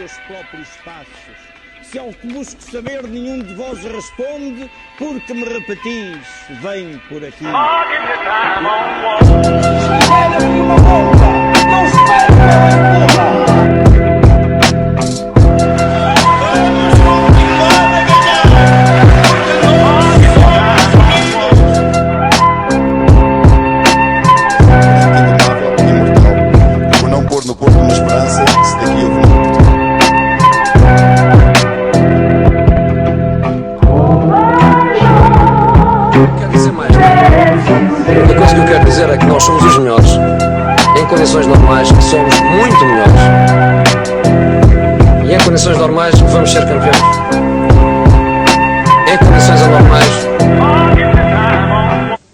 seus próprios passos. Se ao que busco saber nenhum de vós responde, porque me repetis, vem por aqui. No Porto uma esperança, se daqui eu vou. Quero dizer mais, a única coisa que eu quero dizer é que nós somos os melhores. Em condições normais somos muito melhores. E em condições normais vamos ser campeões. Em condições anormais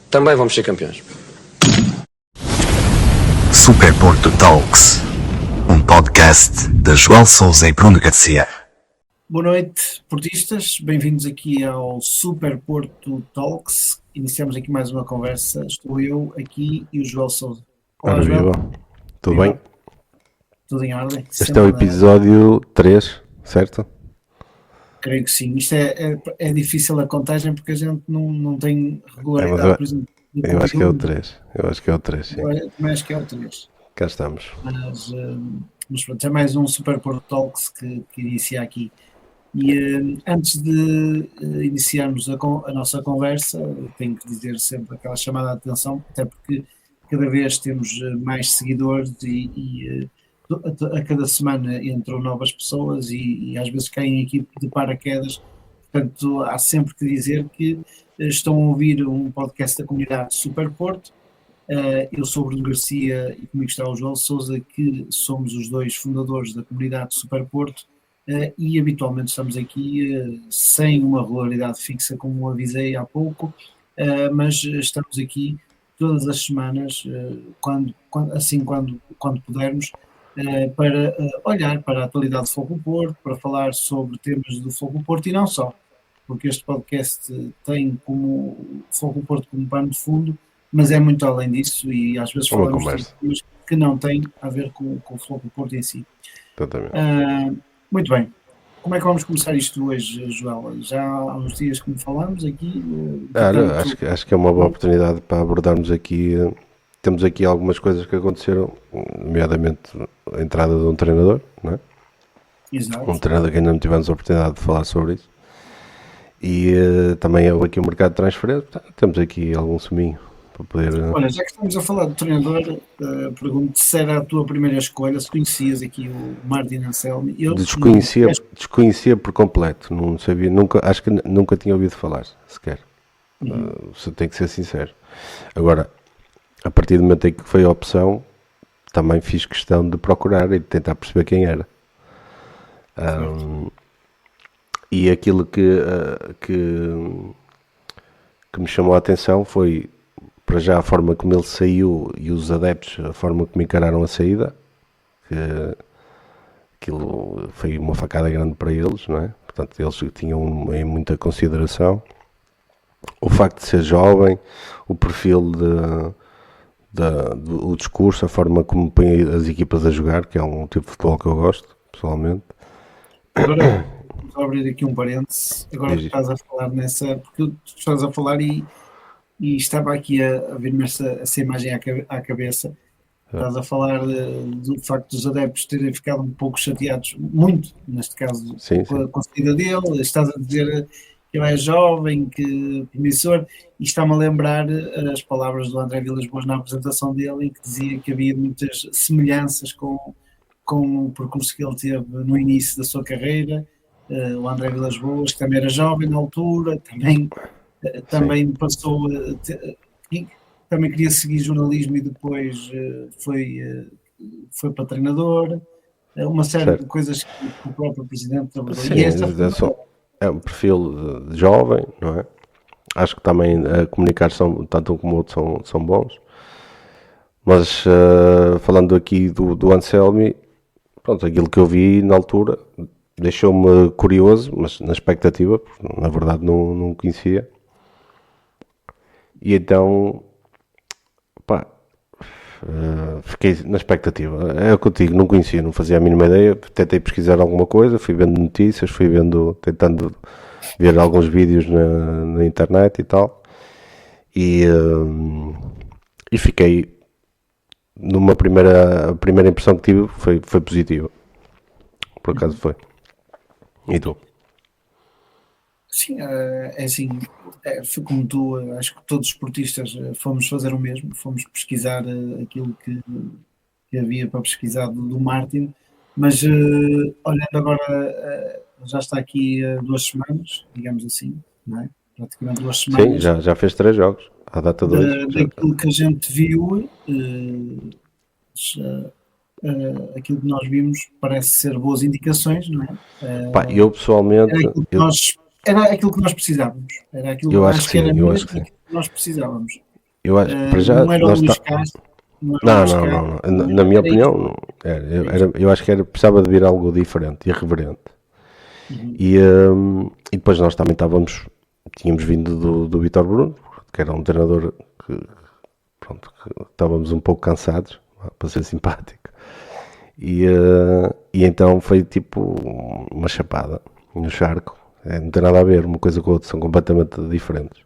também vamos ser campeões. Super Porto Talks, um podcast de Joel Sousa e Bruno Garcia. Boa noite, portistas. Bem-vindos aqui ao Super Porto Talks. Iniciamos aqui mais uma conversa. Estou eu aqui e o Joel Sousa. Olá, Joel. Tudo bem? Tudo em ordem. Este é o episódio 3, certo? Creio que sim. Isto é difícil a contagem porque a gente não tem regularidade, por exemplo. Eu acho que é o 3. Sim. Também acho que é o 3. Cá estamos. Mas pronto, é mais um Super Porto Talks que inicia aqui. E antes de iniciarmos a nossa conversa, tenho que dizer sempre aquela chamada de atenção, até porque cada vez temos mais seguidores e a cada semana entram novas pessoas e às vezes caem aqui de paraquedas. Portanto, há sempre que dizer que estão a ouvir um podcast da comunidade Super Porto. Eu sou o Bruno Garcia e comigo está o Joel Sousa, que somos os dois fundadores da comunidade Super Porto, e habitualmente estamos aqui sem uma regularidade fixa, como avisei há pouco, mas estamos aqui todas as semanas, quando pudermos, para olhar para a atualidade do Fogo do Porto, para falar sobre temas do Fogo do Porto e não só, porque este podcast tem como Fogo do Porto como pano de fundo, mas é muito além disso e às vezes falamos de temas que não têm a ver com o Fogo do Porto em si. Totalmente. Muito bem. Como é que vamos começar isto hoje, Joel? Já há uns dias que me falamos aqui. Acho que é uma boa oportunidade para abordarmos aqui. Temos aqui algumas coisas que aconteceram, nomeadamente a entrada de um treinador, não é? Exato. Um treinador que ainda não tivemos a oportunidade de falar sobre isso. E também houve aqui o mercado de transferência. Temos aqui algum suminho para poder... Olha, já que estamos a falar de treinador, pergunto se era a tua primeira escolha, se conhecias aqui o Martin Anselmi. Eu desconhecia por completo, não sabia, acho que nunca tinha ouvido falar, sequer. Você tem que ser sincero. Agora, a partir do momento em que foi a opção, também fiz questão de procurar e de tentar perceber quem era. E aquilo que me chamou a atenção foi, para já, a forma como ele saiu e os adeptos, a forma como encararam a saída, que aquilo foi uma facada grande para eles, não é? Portanto, eles tinham em muita consideração o facto de ser jovem, o perfil o discurso, a forma como põe as equipas a jogar, que é um tipo de futebol que eu gosto, pessoalmente. Agora, vou abrir aqui um parênteses, agora que estás a falar porque tu estás a falar e estava aqui a vir-me essa imagem à cabeça. Estás a falar do facto dos adeptos terem ficado um pouco chateados, muito, neste caso, com a saída dele. Estás a dizer que ele é jovem, que promissor, e está-me a lembrar as palavras do André Vilas-Boas na apresentação dele, em que dizia que havia muitas semelhanças com o percurso que ele teve no início da sua carreira. O André Vilas-Boas, que também era jovem na altura, também passou, também queria seguir jornalismo e depois foi para treinador, uma série de coisas que o próprio presidente trabalhou. É um perfil de jovem, não é? Acho que também a comunicar tanto um como o outro são bons. Mas falando aqui do Anselmi, pronto, aquilo que eu vi na altura deixou-me curioso, mas na expectativa, porque na verdade não conhecia. E então, Fiquei na expectativa. É o que eu digo, não conhecia, não fazia a mínima ideia. Tentei pesquisar alguma coisa, fui vendo notícias, tentando ver alguns vídeos na internet e tal. E fiquei a primeira impressão que tive foi positiva. Por acaso foi. E tu? Sim, é assim, foi como tu, acho que todos os esportistas fomos fazer o mesmo, fomos pesquisar aquilo que havia para pesquisar do Martin, mas olhando agora, já está aqui 2 semanas, digamos assim, não é? Praticamente 2 Sim, semanas. já fez 3 jogos. À data 2. Daquilo que a gente viu, aquilo que nós vimos parece ser boas indicações, não é? Pá, eu pessoalmente. Era aquilo que nós precisávamos. Era aquilo Eu que acho que era sim, mesmo eu acho que sim. aquilo que nós precisávamos. Eu acho, para já, Não era o nós Luís tá- Castro. Não era o Luís Não. Castro, Na minha era opinião, isto. não. Eu acho que precisava de vir algo diferente, irreverente. E depois nós também tínhamos vindo do Vítor Bruno, que era um treinador que estávamos um pouco cansados, para ser simpático. E então foi tipo uma chapada no charco. Não tem nada a ver uma coisa com a outra, são completamente diferentes.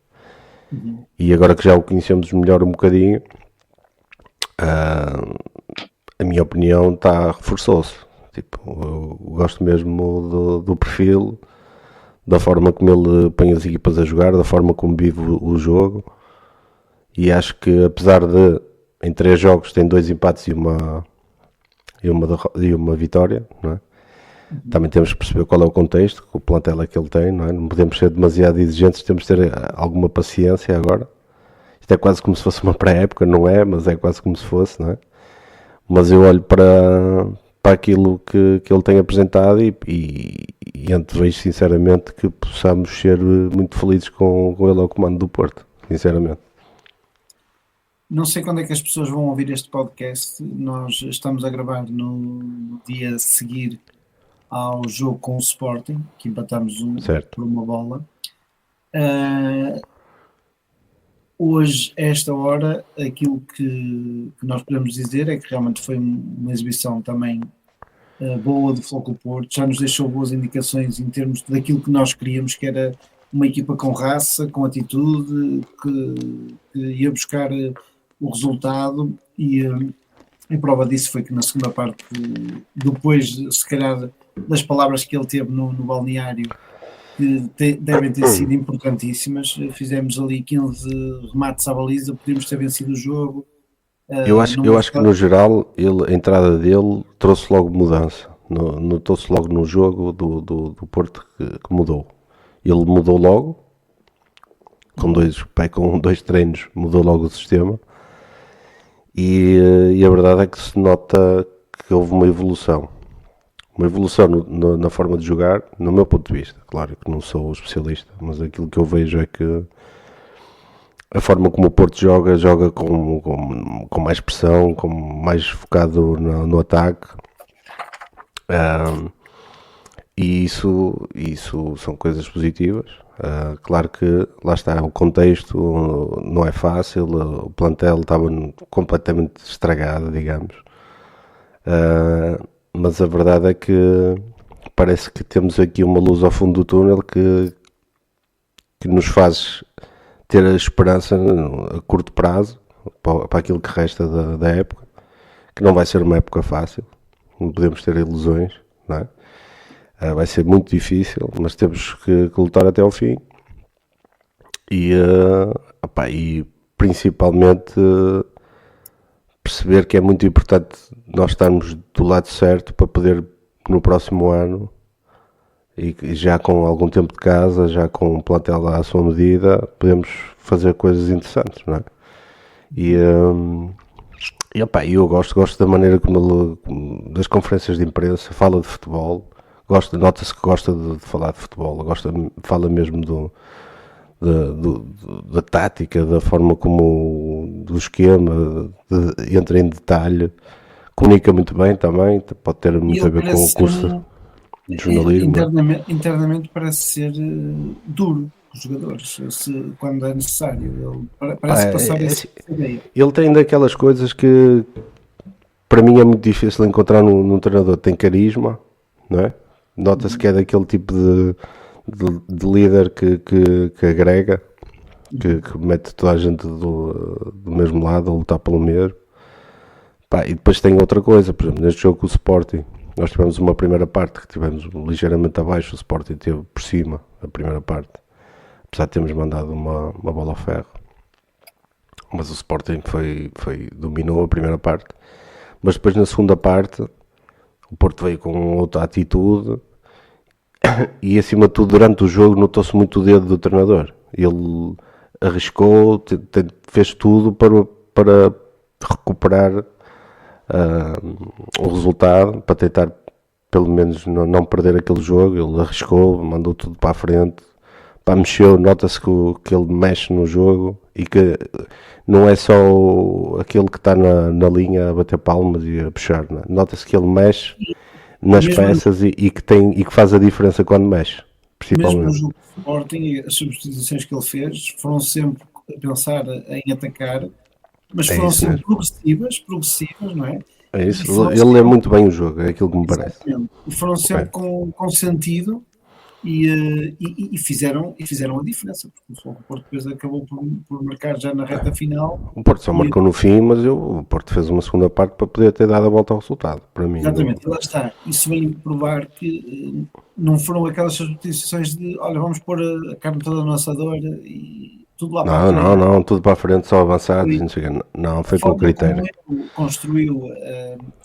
E agora que já o conhecemos melhor um bocadinho, a minha opinião reforçou-se. Tipo, eu gosto mesmo do perfil, da forma como ele põe as equipas a jogar, da forma como vive o jogo. E acho que apesar de em 3 jogos tem 2 empates e uma vitória, não é? Também temos que perceber qual é o contexto, o plantel é que ele tem, não é? Não podemos ser demasiado exigentes, temos de ter alguma paciência agora. Isto é quase como se fosse uma pré-época, não é? Mas é quase como se fosse, não é? Mas eu olho para aquilo que ele tem apresentado e antevejo sinceramente que possamos ser muito felizes com ele ao comando do Porto, sinceramente. Não sei quando é que as pessoas vão ouvir este podcast. Nós estamos a gravar no dia a seguir ao jogo com o Sporting, que empatamos Certo. por uma bola. Hoje, a esta hora, aquilo que nós podemos dizer é que realmente foi uma exibição também boa do Futebol Porto, já nos deixou boas indicações em termos daquilo que nós queríamos, que era uma equipa com raça, com atitude, que ia buscar o resultado, e a prova disso foi que na segunda parte, depois se calhar das palavras que ele teve no balneário, que devem ter sido importantíssimas, fizemos ali 15 remates à baliza, podíamos ter vencido o jogo. Eu acho que no geral a entrada dele trouxe logo mudança. Notou-se logo no jogo do Porto que mudou. Ele mudou logo, com dois treinos, mudou logo o sistema. E a verdade é que se nota que houve uma evolução. Uma evolução na forma de jogar, no meu ponto de vista. Claro que não sou especialista, mas aquilo que eu vejo é que a forma como o Porto joga com mais pressão, com mais focado no ataque. E isso são coisas positivas. Claro que lá está, o contexto não é fácil, o plantel estava completamente estragado, digamos. Mas a verdade é que parece que temos aqui uma luz ao fundo do túnel que nos faz ter a esperança a curto prazo para aquilo que resta da época, que não vai ser uma época fácil, não podemos ter ilusões, não é? Vai ser muito difícil, mas temos que lutar até ao fim e principalmente perceber que é muito importante nós estarmos do lado certo para poder no próximo ano, e já com algum tempo de casa, já com um plantel à sua medida, podemos fazer coisas interessantes, não é? Eu gosto da maneira como ele, das conferências de imprensa, fala de futebol. Nota-se que gosta de falar de futebol, fala mesmo da tática, da forma como, do esquema, entra em detalhe, comunica muito bem também, pode ter muito a ver com o curso de jornalismo. Internamente parece ser duro, os jogadores, quando é necessário. Ele parece passar essa ideia. Ele tem daquelas coisas que para mim é muito difícil encontrar num treinador. Tem carisma, não é? Nota-se que é daquele tipo de líder que agrega, que mete toda a gente do mesmo lado a lutar pelo mesmo. Pá, e depois tem outra coisa, por exemplo, neste jogo com o Sporting, nós tivemos uma primeira parte que tivemos ligeiramente abaixo, o Sporting teve por cima a primeira parte, apesar de termos mandado uma bola ao ferro, mas o Sporting dominou a primeira parte, mas depois na segunda parte o Porto veio com outra atitude e acima de tudo durante o jogo notou-se muito o dedo do treinador. Ele arriscou, fez tudo para recuperar o resultado, para tentar pelo menos não perder aquele jogo. Ele arriscou, mandou tudo para a frente, mexeu, nota-se que ele mexe no jogo e que não é só aquele que está na linha a bater palmas e a puxar, né? Nota-se que ele mexe nas peças e que faz a diferença quando mexe, principalmente. Mesmo no jogo de Sporting, as substituições que ele fez foram sempre a pensar em atacar, mas foram sempre progressivas, não é? É isso, ele lê muito bem o jogo, é aquilo que me parece. E foram sempre com sentido e fizeram a diferença, porque o Porto depois acabou por marcar já na reta final. O Porto só marcou no fim, mas o Porto fez uma segunda parte para poder ter dado a volta ao resultado, para mim. Exatamente, e lá está. Isso vem provar que não foram aquelas substituições de, olha, vamos pôr a carne toda na nossa dor e tudo lá para frente. Não, tudo para a frente, só avançados, não, foi com critério. Construiu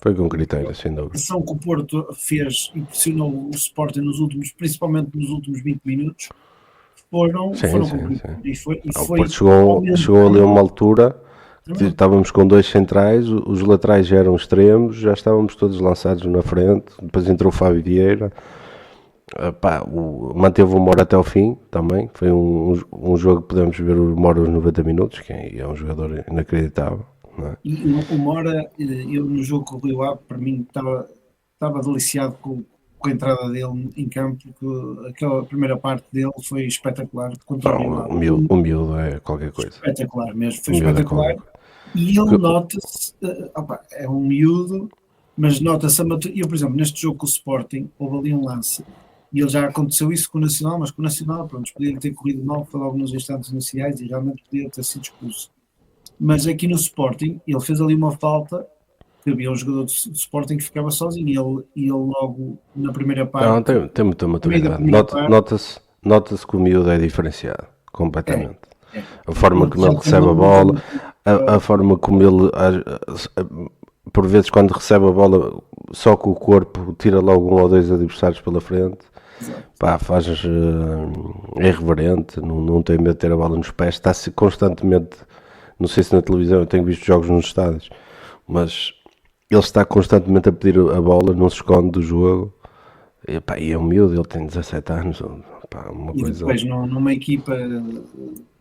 foi com critério, sem dúvida. A ação que o Porto fez e pressionou o Sporting principalmente nos últimos 20 minutos, foram sim. o Porto chegou ali a uma altura, estávamos com dois centrais, os laterais já eram extremos, já estávamos todos lançados na frente, depois entrou o Fábio Vieira. Manteve o Mora até ao fim também. Foi um jogo que podemos ver o Mora aos 90 minutos, que é um jogador inacreditável, não é? E o Mora, eu no jogo com o Rio Ave, para mim estava deliciado com a entrada dele em campo, porque aquela primeira parte dele foi espetacular contra o Rio Ave. O miúdo é qualquer coisa. Espetacular mesmo, foi espetacular. E ele nota-se, é um miúdo, mas nota-se eu, por exemplo, neste jogo com o Sporting, houve ali um lance. E ele já aconteceu isso com o Nacional, mas com o Nacional, pronto, podia ter corrido mal, foi logo nos instantes iniciais e realmente podia ter sido expulso. Mas aqui no Sporting, ele fez ali uma falta, que havia um jogador do Sporting que ficava sozinho, e ele logo na primeira parte... Não, tem muita maturidade. Nota-se que o miúdo é diferenciado, completamente. A forma como ele recebe a bola, a forma como ele... Por vezes quando recebe a bola só com o corpo, tira logo um ou dois adversários pela frente. É irreverente, não tem medo de ter a bola nos pés, está constantemente, não sei se na televisão, eu tenho visto jogos nos estádios, mas ele está constantemente a pedir a bola, não se esconde do jogo, e é um miúdo, ele tem 17 anos, uma e coisa... depois numa equipa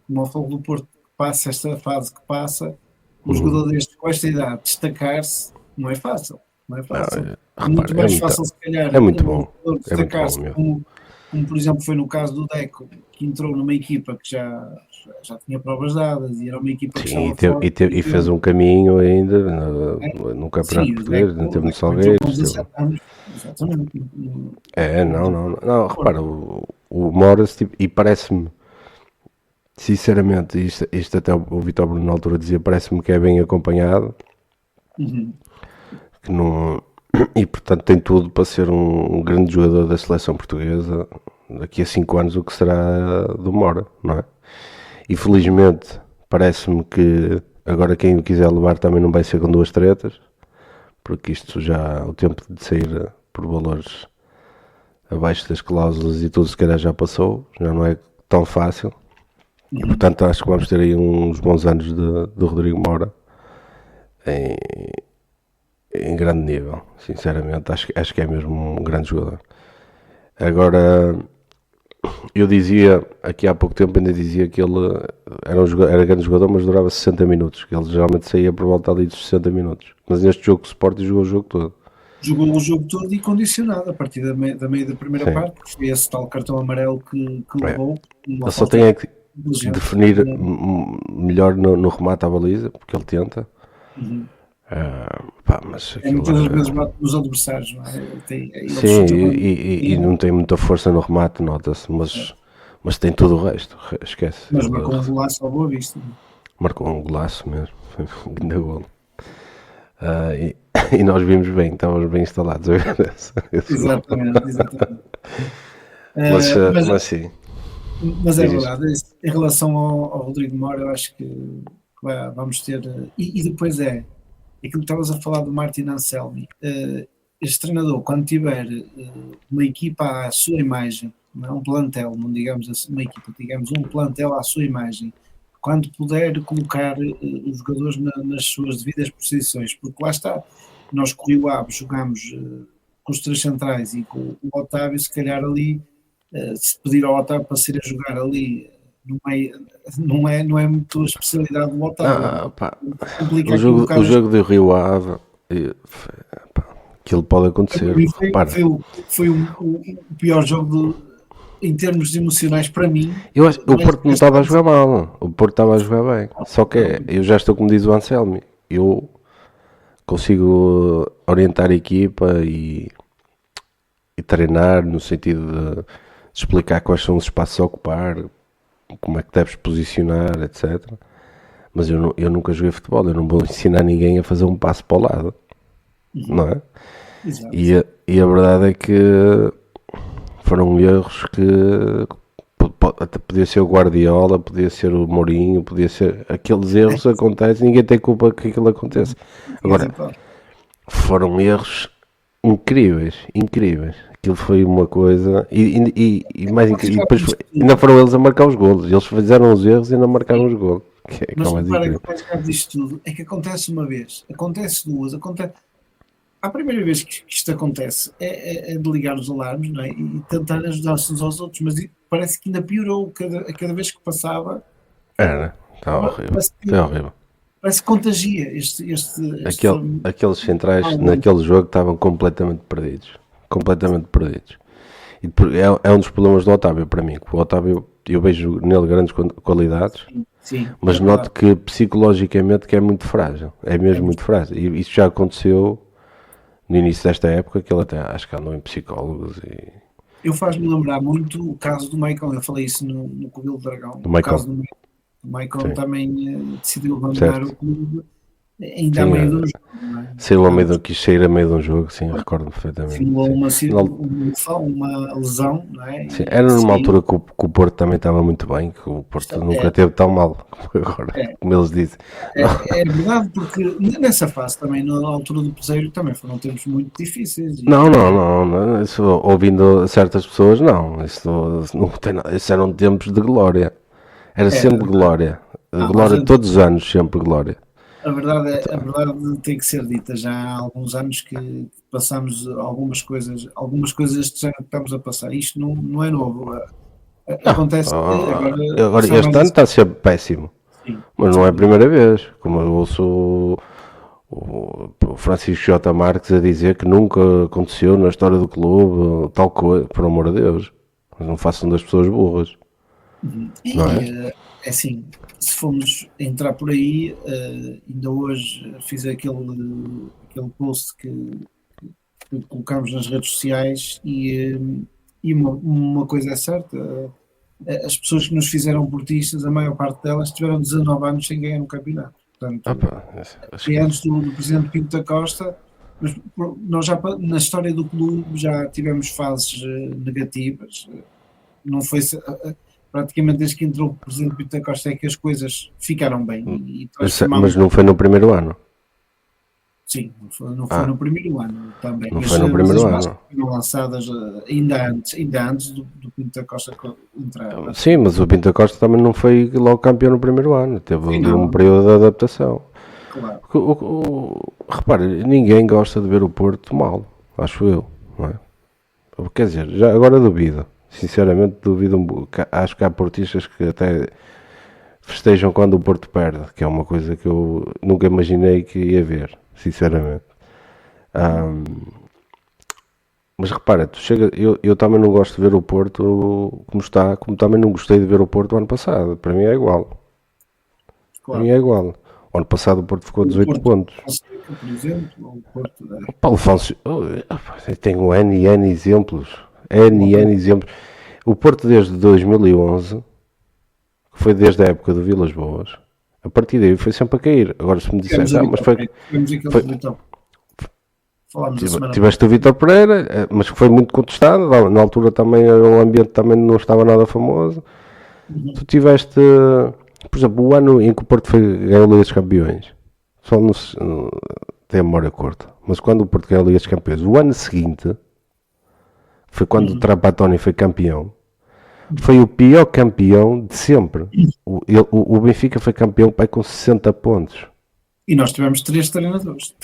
como o Fogo do Porto que passa esta fase que passa, um jogador deste com esta idade destacar-se não é fácil. Muito mais fácil, se calhar, é muito bom destacar-se, como por exemplo foi no caso do Deco, que entrou numa equipa que já tinha provas dadas e era uma equipa que e fez um caminho ainda no Campeonato Português, não teve no Salgueiros. Exatamente. Não, repara, o Moras, e parece-me, sinceramente, isto até o Vitor Bruno na altura dizia, parece-me que é bem acompanhado. Que não, e portanto tem tudo para ser um grande jogador da seleção portuguesa daqui a 5 anos, o que será do Mora, não é? E felizmente parece-me que agora quem o quiser levar também não vai ser com duas tretas, porque isto já, o tempo de sair por valores abaixo das cláusulas e tudo se calhar já passou, já não é tão fácil. E, portanto acho que vamos ter aí uns bons anos do Rodrigo Mora em grande nível, sinceramente, acho que é mesmo um grande jogador. Agora, eu dizia, aqui há pouco tempo ainda dizia que ele era grande jogador, mas durava 60 minutos, que ele geralmente saía por volta ali dos 60 minutos, mas neste jogo o Sporting jogou o jogo todo, jogou o jogo todo e condicionado a partir da meio da primeira Sim. parte, que foi esse tal cartão amarelo que levou. Ele só tem é que definir melhor no remate à baliza, porque ele tenta. Mas É aquilo muitas vezes bate nos adversários, não é? Ele sim, chuta e não tem muita força no remate, nota-se, mas tem tudo o resto, esquece. mas Ele marcou um golaço à Boa Vista. marcou um golaço mesmo, foi um grande golo. E nós vimos bem, estávamos bem instalados a ver esse golo. Exatamente. Mas sim, Mas é diz isso. verdade, em relação ao Rodrigo Moura, eu acho que vamos ter. E depois aquilo que estavas a falar do Martin Anselmi. Este treinador, quando tiver uma equipa à sua imagem, não é um plantel, não digamos assim, uma equipa, digamos um plantel à sua imagem, quando puder colocar os jogadores nas suas devidas posições, porque lá está, nós com o Rio Ave jogámos com os três centrais e com o Otávio, se calhar ali, se pedir ao Otávio para ser a jogar ali, não é muito a especialidade do Otávio. Pá, Complica o aqui um jogo, bocado o jogo do Rio Ave, pá, aquilo pode acontecer. Repara, foi o pior jogo em termos emocionais para mim. eu acho, o Porto não estava a jogar mal, o Porto estava a jogar bem. Só que eu já estou, como diz o Anselmi, eu consigo orientar a equipa e treinar no sentido de explicar quais são os espaços a ocupar, como é que deves posicionar, etc. Mas eu nunca joguei futebol, eu não vou ensinar ninguém a fazer um passo para o lado, não é? Exato. E a verdade é que foram erros que até podia ser o Guardiola, podia ser o Mourinho, podia ser. Aqueles erros acontecem, ninguém tem culpa que aquilo aconteça. Agora, foram erros incríveis. Aquilo foi uma coisa. E mais incrível. Depois ainda foram eles a marcar os golos. Eles fizeram os erros e ainda marcaram os golos. Mas repara que o mais grave disto tudo é que acontece uma vez, acontece duas, acontece. A primeira vez que isto acontece é de ligar os alarmes, não é? E tentar ajudar-se uns aos outros, mas parece que ainda piorou cada vez que passava. Era, estava horrível. Foi horrível. Parece que contagia Aqueles centrais naquele jogo estavam completamente perdidos. E é um dos problemas do Otávio para mim. O Otávio, eu vejo nele grandes qualidades, Sim, mas noto que psicologicamente que é muito frágil. É mesmo muito frágil. E isso já aconteceu no início desta época, que ele até acho que andou em psicólogos e... Eu faz-me lembrar muito o caso do Maicon, eu falei isso no Covil do Dragão. Do Maicon. O caso do Maicon Sim. também decidiu abandonar o clube ainda Sim, a meio do jogo. Não é? Saiu a meio do, quis sair a meio de um jogo, sim, recordo perfeitamente. Simulou Sim. uma lesão, não é? Sim, era numa altura que o Porto também estava muito bem, que o Porto nunca teve tão mal como agora, como eles dizem. É verdade, porque nessa fase também, na altura do Peseiro, também foram tempos muito difíceis. Não, isso, ouvindo certas pessoas, não, isso não tem nada, isso eram tempos de glória, era sempre glória, glória todos os anos, sempre glória. A verdade tem que ser dita. Já há alguns anos que passamos algumas coisas deste género que estamos a passar. Isto não é novo. Acontece agora este ano está a ser péssimo. Sim. Mas não é a primeira vez. Como eu ouço o Francisco J. Marques a dizer que nunca aconteceu na história do clube tal coisa, por amor de Deus. Mas não façam das pessoas burras. Não é? É assim, se formos entrar por aí, ainda hoje fiz aquele post que colocámos nas redes sociais e uma coisa é certa, as pessoas que nos fizeram portistas, a maior parte delas tiveram 19 anos sem ganhar um campeonato. Portanto, foi antes do presidente Pinto da Costa, mas nós já na história do clube já tivemos fases negativas, não foi... Praticamente desde que entrou o presidente Pinto da Costa é que as coisas ficaram bem. Mas não foi no primeiro ano? Sim, não foi no primeiro ano também. Não foi no primeiro ano. Foram lançadas ainda antes do Pinto da Costa entrar. Sim, mas o Pinto da Costa também não foi logo campeão no primeiro ano. Teve um período de adaptação. Claro. Repare, ninguém gosta de ver o Porto mal, acho eu. Não é? Quer dizer, já agora duvido. Sinceramente duvido um pouco. Acho que há portistas que até festejam quando o Porto perde, que é uma coisa que eu nunca imaginei que ia ver, sinceramente. Mas repara, eu também não gosto de ver o Porto como está, como também não gostei de ver o Porto o ano passado. Para mim é igual. Para mim é igual. O ano passado o Porto ficou a 18 pontos. Por exemplo, o Porto, O Paulo Afonso, eu tenho N e N exemplos. N e N exemplos. O Porto desde 2011, que foi desde a época do Vilas Boas, a partir daí foi sempre a cair. Agora se me disseres, mas foi... Tiveste o Vítor Pereira, mas que foi muito contestado. Na altura também o ambiente também não estava nada famoso. Tu tiveste, por exemplo, o ano em que o Porto ganhou a Liga dos Campeões, só não tem a memória curta, mas quando o Porto ganhou a Liga dos Campeões, o ano seguinte foi quando o Trapattoni foi campeão. Foi o pior campeão de sempre. O Benfica foi campeão com 60 pontos. E nós tivemos três treinadores.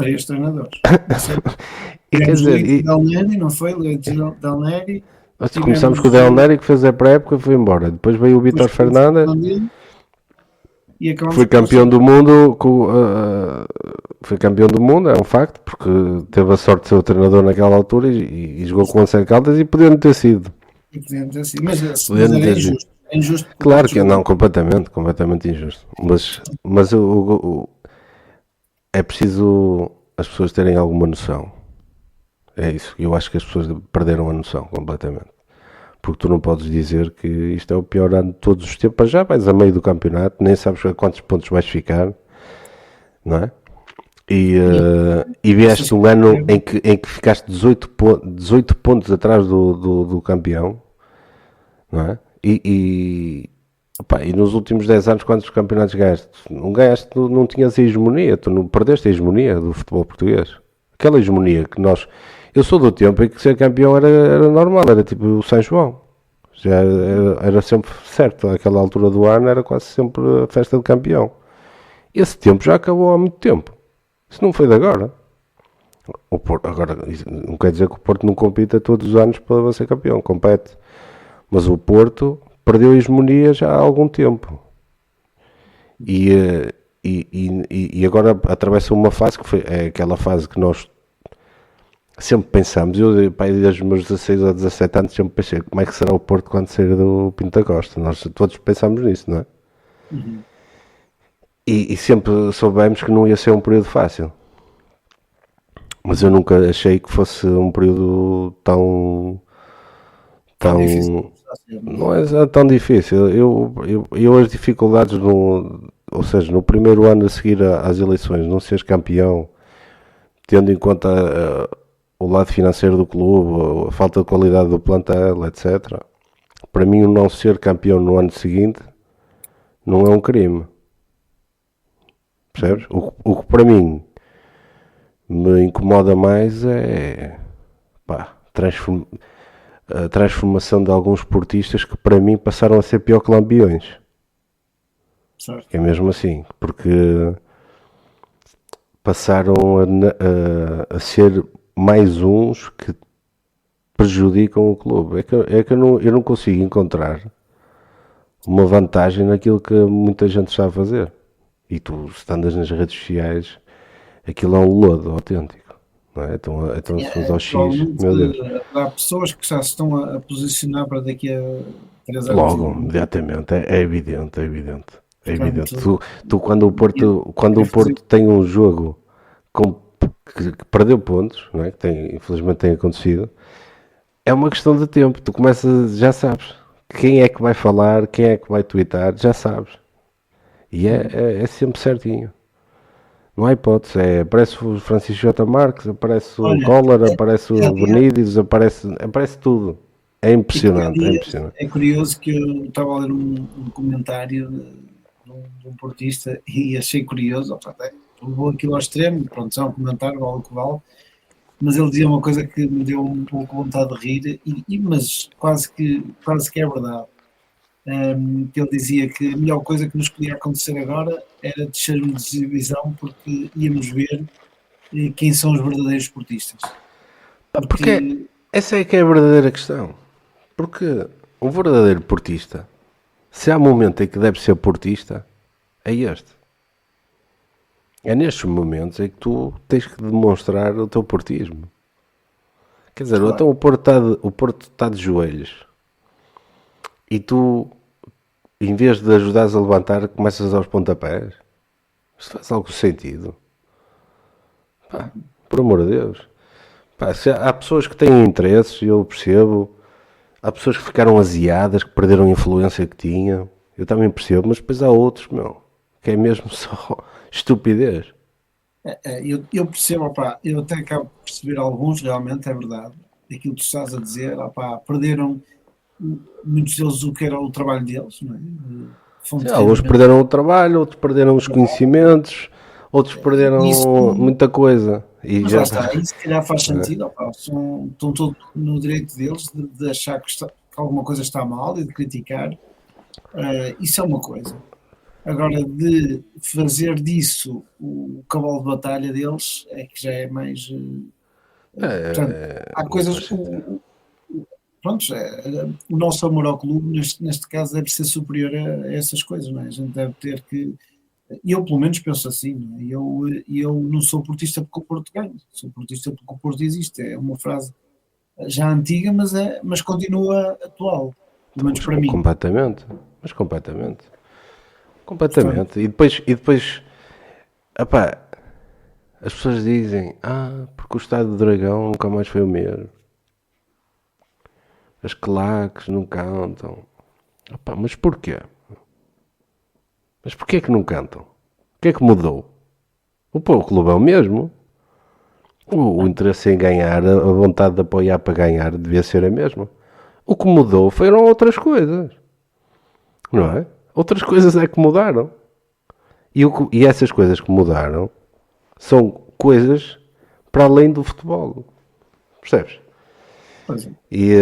E quer dizer, Del Neri, não foi? Del Neri. Começamos com o Del Neri, que fez a pré-época e foi embora. Depois veio o Vítor Fernandes, foi campeão do mundo. Foi campeão do mundo, é um facto, porque teve a sorte de ser o treinador naquela altura e jogou com o Ancel Caldas e podia não ter sido. Mas era injusto. É injusto. Claro que não, completamente injusto. Mas é preciso as pessoas terem alguma noção. É isso. Eu acho que as pessoas perderam a noção completamente. Porque tu não podes dizer que isto é o pior ano de todos os tempos. Já vais a meio do campeonato, nem sabes a quantos pontos vais ficar, não é? E vieste um ano em que ficaste 18 pontos atrás do campeão, não é? E nos últimos 10 anos, quantos campeonatos ganhaste? Não tinhas a hegemonia, tu não perdeste a hegemonia do futebol português. Aquela hegemonia que eu sou do tempo em que ser campeão era normal, era tipo o São João. Já era sempre certo, àquela altura do ano era quase sempre a festa de campeão. Esse tempo já acabou há muito tempo. Isso não foi de agora. O Porto, agora, não quer dizer que o Porto não compita todos os anos para ser campeão, compete. Mas o Porto perdeu a hegemonia já há algum tempo. E agora atravessa uma fase que é aquela fase que nós sempre pensamos. Eu, desde os meus 16 ou 17 anos, sempre pensei como é que será o Porto quando sair do Pinto da Costa. Nós todos pensamos nisso, não é? Uhum. E sempre soubemos que não ia ser um período fácil. Mas eu nunca achei que fosse um período tão difícil. Não é tão difícil. Eu as dificuldades ou seja, no primeiro ano a seguir às eleições, não seres campeão, tendo em conta o lado financeiro do clube, a falta de qualidade do plantel, etc. Para mim, o não ser campeão no ano seguinte não é um crime. Percebes? O que para mim me incomoda mais é a transformação de alguns esportistas que para mim passaram a ser pior que lampiões. Certo. É mesmo assim, porque passaram a ser mais uns que prejudicam o clube. É que eu não consigo encontrar uma vantagem naquilo que muita gente está a fazer. E tu, se andas nas redes sociais, aquilo é um lodo autêntico. Não é? Então se fores ao X, meu Deus. Há pessoas que já se estão a posicionar para daqui a 3 anos. Logo, imediatamente, é evidente. É evidente. Tu quando o Porto tem um jogo que perdeu pontos, não é? Infelizmente tem acontecido, é uma questão de tempo. Tu começas, já sabes quem é que vai falar, quem é que vai twittar, já sabes. E é sempre certinho. Não há hipótese. Aparece o Francisco J. Marques, aparece o Collor, aparece o Benítez, aparece tudo. É impressionante. É curioso que eu estava a ler um comentário de um portista e achei curioso. Levou aquilo ao extremo, pronto, é um comentário, vale o que vale. Mas ele dizia uma coisa que me deu um pouco vontade de rir, mas quase que é verdade. Que ele dizia que a melhor coisa que nos podia acontecer agora era descermos de divisão, porque íamos ver quem são os verdadeiros esportistas. Porque essa é que é a verdadeira questão. Porque um verdadeiro portista, se há momento em que deve ser portista, é este. É nestes momentos em que tu tens que demonstrar o teu portismo. Quer dizer, Claro. então o Porto está de joelhos e tu, em vez de ajudares a levantar, começas aos pontapés. Isto faz algum sentido? Pá, por amor de Deus. Pá, se há pessoas que têm interesses, eu percebo. Há pessoas que ficaram aziadas, que perderam a influência que tinham. Eu também percebo, mas depois há outros, meu, que é mesmo só estupidez. Eu percebo, opá, eu até acabo de perceber alguns, realmente, é verdade. Aquilo que tu estás a dizer, opá, perderam muitos deles o que era o trabalho deles, não é? Sim, alguns perderam o trabalho, outros perderam os conhecimentos, outros perderam Isso- muita coisa. E Mas já lá está, isso se calhar faz sentido, opá, estão todos no direito deles de achar que alguma coisa está mal e de criticar. Isso é uma coisa. Agora, de fazer disso o cavalo de batalha deles, é que já é mais. Portanto, há coisas. Pronto, o nosso amor ao clube, neste caso, deve ser superior a essas coisas, não é? A gente deve ter que. Eu, pelo menos, penso assim, não é? Eu não sou portista porque o Porto ganha, sou portista porque o Porto existe. É uma frase já antiga, mas continua atual, pelo menos para mim. completamente, mas completamente. Completamente. E depois, epá, as pessoas dizem, porque o Estádio do Dragão nunca mais foi o mesmo. As claques não cantam. Epá, mas porquê? Mas porquê que não cantam? O que é que mudou? O clube é o mesmo. O interesse em ganhar, a vontade de apoiar para ganhar devia ser a mesma. O que mudou foram outras coisas. Não é? Outras coisas é que mudaram. E essas coisas que mudaram são coisas para além do futebol. Percebes? Pois é. E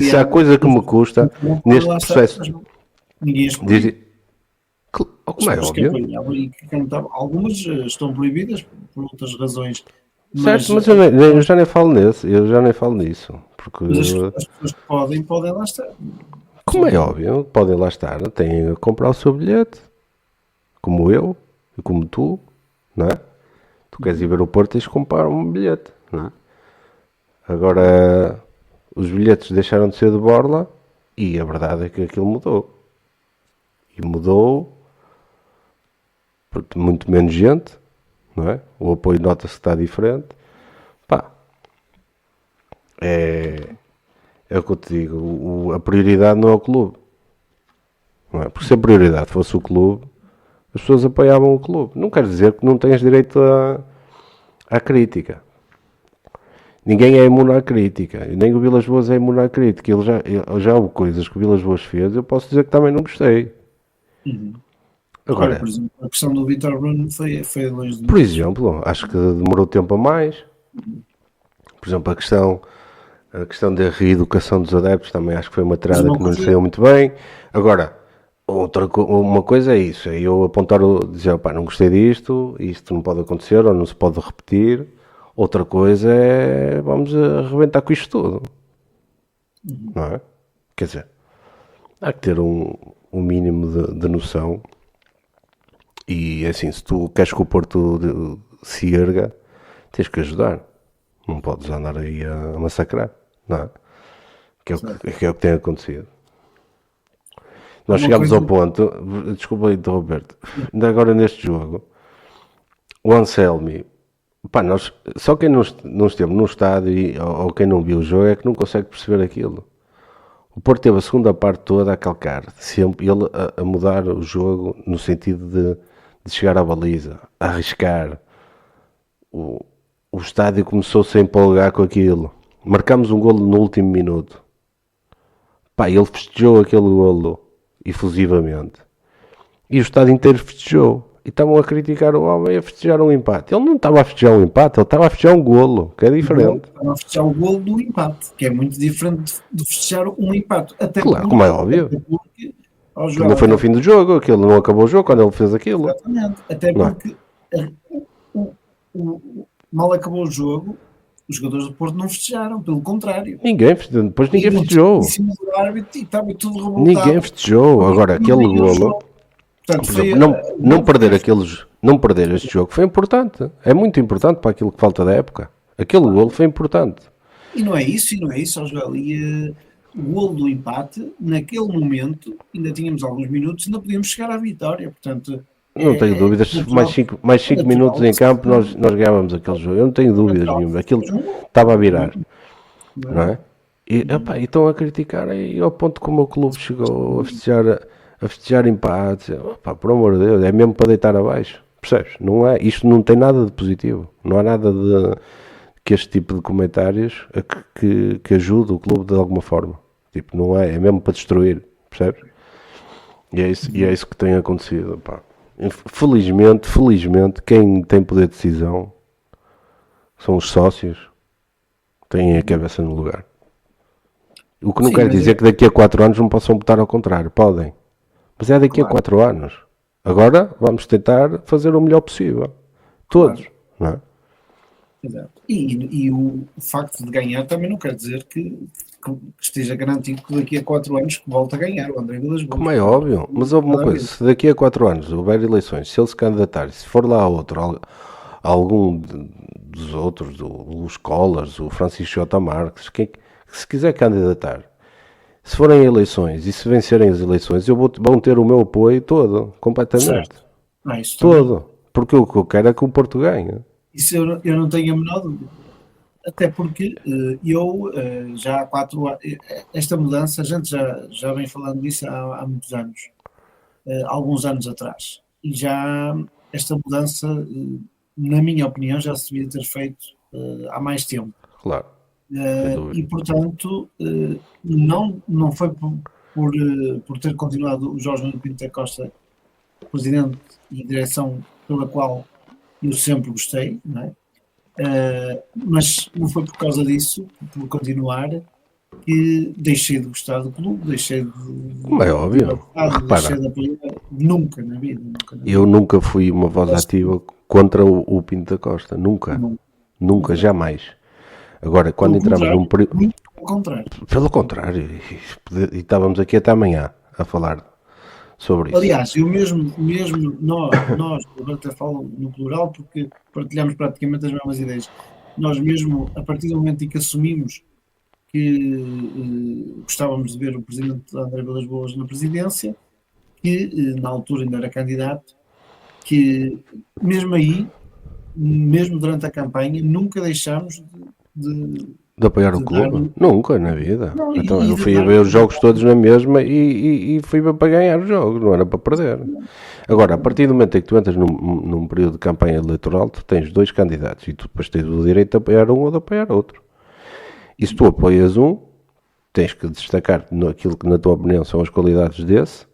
se há coisa que me custa neste Lá está, processo. mas ninguém escolhe. Como é As pessoas que óbvio. apanhavam e que cantavam, algumas estão proibidas por outras razões. Certo, mas eu já nem falo nisso. Porque, Mas as pessoas que podem lá estar. como é óbvio, podem lá estar, têm que comprar o seu bilhete. Como eu e como tu, não é? Tu queres ir ver o Porto, tens de comprar um bilhete, não é? Agora, os bilhetes deixaram de ser de borla e a verdade é que aquilo mudou. E mudou porque muito menos gente, não é? O apoio nota-se que está diferente. Pá, é o que eu te digo, a prioridade não é o clube. Não é? Porque se a prioridade fosse o clube, as pessoas apoiavam o clube. Não quer dizer que não tens direito à crítica. Ninguém é imune à crítica. E nem o Vilas Boas é imune à crítica. Ele já houve coisas que o Vilas Boas fez, eu posso dizer que também não gostei. Agora, Por exemplo, a questão do Vítor Bruno foi longe de por exemplo, acho que demorou tempo a mais. Por exemplo, a questão da reeducação dos adeptos também acho que foi uma tirada que não lhe saiu muito bem. Agora, uma coisa é isso, é eu apontar, dizer, pá, não gostei disto, isto não pode acontecer ou não se pode repetir. Outra coisa é, vamos arrebentar com isto tudo. Não é? Quer dizer, há que ter um mínimo de noção. E assim, se tu queres que o Porto se erga, tens que ajudar. Não podes andar aí a massacrar, não é? Que é o que tem acontecido. Nós chegámos ao ponto, desculpa interromper-te, ainda agora neste jogo, o Anselmi, pá, só quem não esteve no estádio ou quem não viu o jogo é que não consegue perceber aquilo. O Porto teve a segunda parte toda a calcar, sempre ele a mudar o jogo no sentido de chegar à baliza, a arriscar. O estádio começou-se a empolgar com aquilo. Marcámos um golo no último minuto. Pá, ele festejou aquele golo efusivamente. E o estádio inteiro festejou. E estavam a criticar o homem a festejar um empate. Ele não estava a festejar um empate, ele estava a festejar um golo, que é diferente. Estava a festejar o golo do empate, que é muito diferente de festejar um empate. Até Claro, como é óbvio. Porque, Não foi no fim do jogo, aquilo não acabou o jogo quando ele fez aquilo. Exatamente. Até Não é? porque mal acabou o jogo, os jogadores do Porto não festejaram, pelo contrário. Ninguém festejou. Em cima do árbitro e estava tudo revoltado. Ninguém festejou. Agora, aquele golo. Portanto, Por foi, exemplo, não perder este jogo foi importante. É muito importante para aquilo que falta da época. Aquele golo foi importante. e não é isso, ó Joel. E o golo do empate, naquele momento, ainda tínhamos alguns minutos, ainda podíamos chegar à vitória. Portanto, Não tenho dúvidas. Mais 5 minutos em campo, nós ganhávamos aquele jogo. Eu não tenho dúvidas nenhuma. Aquilo estava a virar. Não é? E estão a criticar aí ao ponto como o clube chegou a festejar empates. Por amor de Deus, é mesmo para deitar abaixo. Percebes? Não é, isto não tem nada de positivo. Não há nada de que este tipo de comentários que ajude o clube de alguma forma. Tipo, não é mesmo para destruir. Percebes? E é isso que tem acontecido. Felizmente, quem tem poder de decisão são os sócios, têm a cabeça no lugar. O que não quer dizer que daqui a 4 anos não possam votar ao contrário, podem. Mas é daqui a 4 anos. Agora vamos tentar fazer o melhor possível. Todos, não é? Exato. E o facto de ganhar também não quer dizer que esteja garantido que daqui a 4 anos que volta a ganhar o André Vilas Boas. Como é óbvio, mas houve uma coisa, se daqui a 4 anos houver eleições, se ele se candidatar, se for lá algum dos outros, dos Collars, o Francisco J. Marques, se quiser candidatar, se forem eleições e se vencerem as eleições, vão ter o meu apoio todo, completamente. Isso todo. Porque o que eu quero é que o Porto ganhe. Isso eu não tenho a menor dúvida. Até porque eu já há 4 anos, esta mudança, a gente já vem falando disso há muitos anos, alguns anos atrás. E já esta mudança, na minha opinião, já se devia ter feito há mais tempo. Claro. E portanto, não foi por ter continuado o Jorge Nuno Pinto da Costa, presidente e direção pela qual eu sempre gostei, não é? Mas não foi por causa disso, por continuar, que deixei de gostar do clube, deixei de. Como é óbvio. Deixei de apoiar. Nunca na vida. Eu nunca fui uma voz ativa contra o Pinto da Costa. Nunca, jamais. Agora, quando entramos num período. Pelo contrário. E estávamos aqui até amanhã a falar sobre isso. Aliás, eu mesmo nós agora até falo no plural porque partilhamos praticamente as mesmas ideias. Nós mesmo, a partir do momento em que assumimos que gostávamos de ver o presidente André Vilas Boas na presidência, que na altura ainda era candidato, que mesmo aí, mesmo durante a campanha, nunca deixámos de apoiar o clube? Nunca na vida. Não, então eu fui a ver os jogos todos na mesma e fui para ganhar os jogos, não era para perder. Agora, a partir do momento em que tu entras num período de campanha eleitoral, tu tens 2 candidatos e tu depois tens o direito de apoiar um ou de apoiar outro. E se tu apoias um, tens que destacar naquilo que na tua opinião são as qualidades desse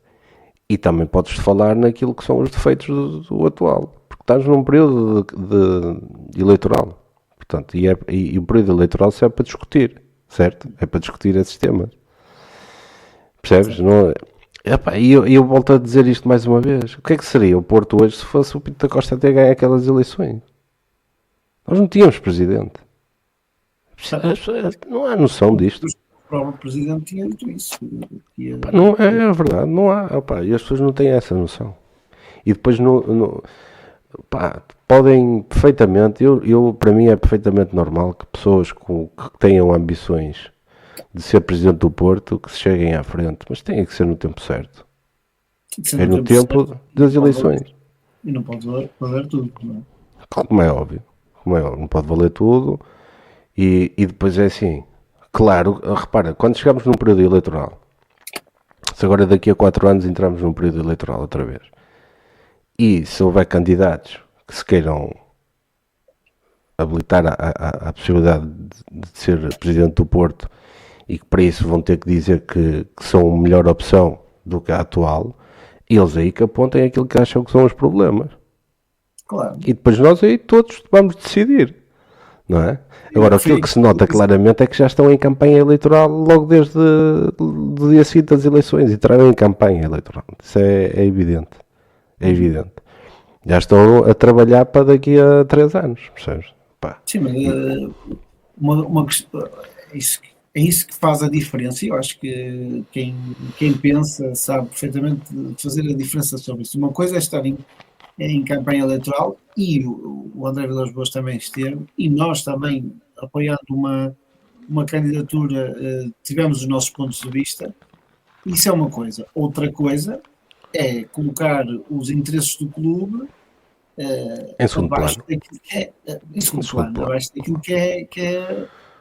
e também podes falar naquilo que são os defeitos do atual, porque estás num período de eleitoral. Portanto, e o período eleitoral serve para discutir, certo? É para discutir esses temas. Percebes? Não, e eu volto a dizer isto mais uma vez. O que é que seria o Porto hoje se fosse o Pinto da Costa a ter ganho aquelas eleições? Nós não tínhamos presidente. Não há noção disto. O próprio presidente tinha dito isso. Não é verdade, não há. E as pessoas não têm essa noção. E depois podem perfeitamente, para mim é perfeitamente normal que pessoas que tenham ambições de ser presidente do Porto, que se cheguem à frente, mas tem que ser no tempo certo. É no tempo das eleições. E não pode valer tudo, não é? Como é óbvio, não pode valer tudo. E depois é assim, claro, repara, quando chegamos num período eleitoral, se agora daqui a 4 anos entramos num período eleitoral outra vez, e se houver candidatos que se queiram habilitar à possibilidade de ser presidente do Porto e que para isso vão ter que dizer que são a melhor opção do que a atual, eles aí que apontem aquilo que acham que são os problemas. Claro. E depois nós aí todos vamos decidir, não é? Agora, aquilo que se nota claramente é que já estão em campanha eleitoral logo desde o dia seguinte das eleições, entraram em campanha eleitoral. Isso é evidente. É evidente. Já estão a trabalhar para daqui a 3 anos, percebes? Sim, mas uma questão, isso é isso que faz a diferença, e eu acho que quem pensa sabe perfeitamente fazer a diferença sobre isso. Uma coisa é estar em campanha eleitoral, e o André Vilas Boas também esteve, e nós também, apoiando uma candidatura, tivemos os nossos pontos de vista. Isso é uma coisa. Outra coisa é colocar os interesses do clube Em segundo abaixo plano. daquilo que é, em segundo segundo plano, abaixo daquilo que é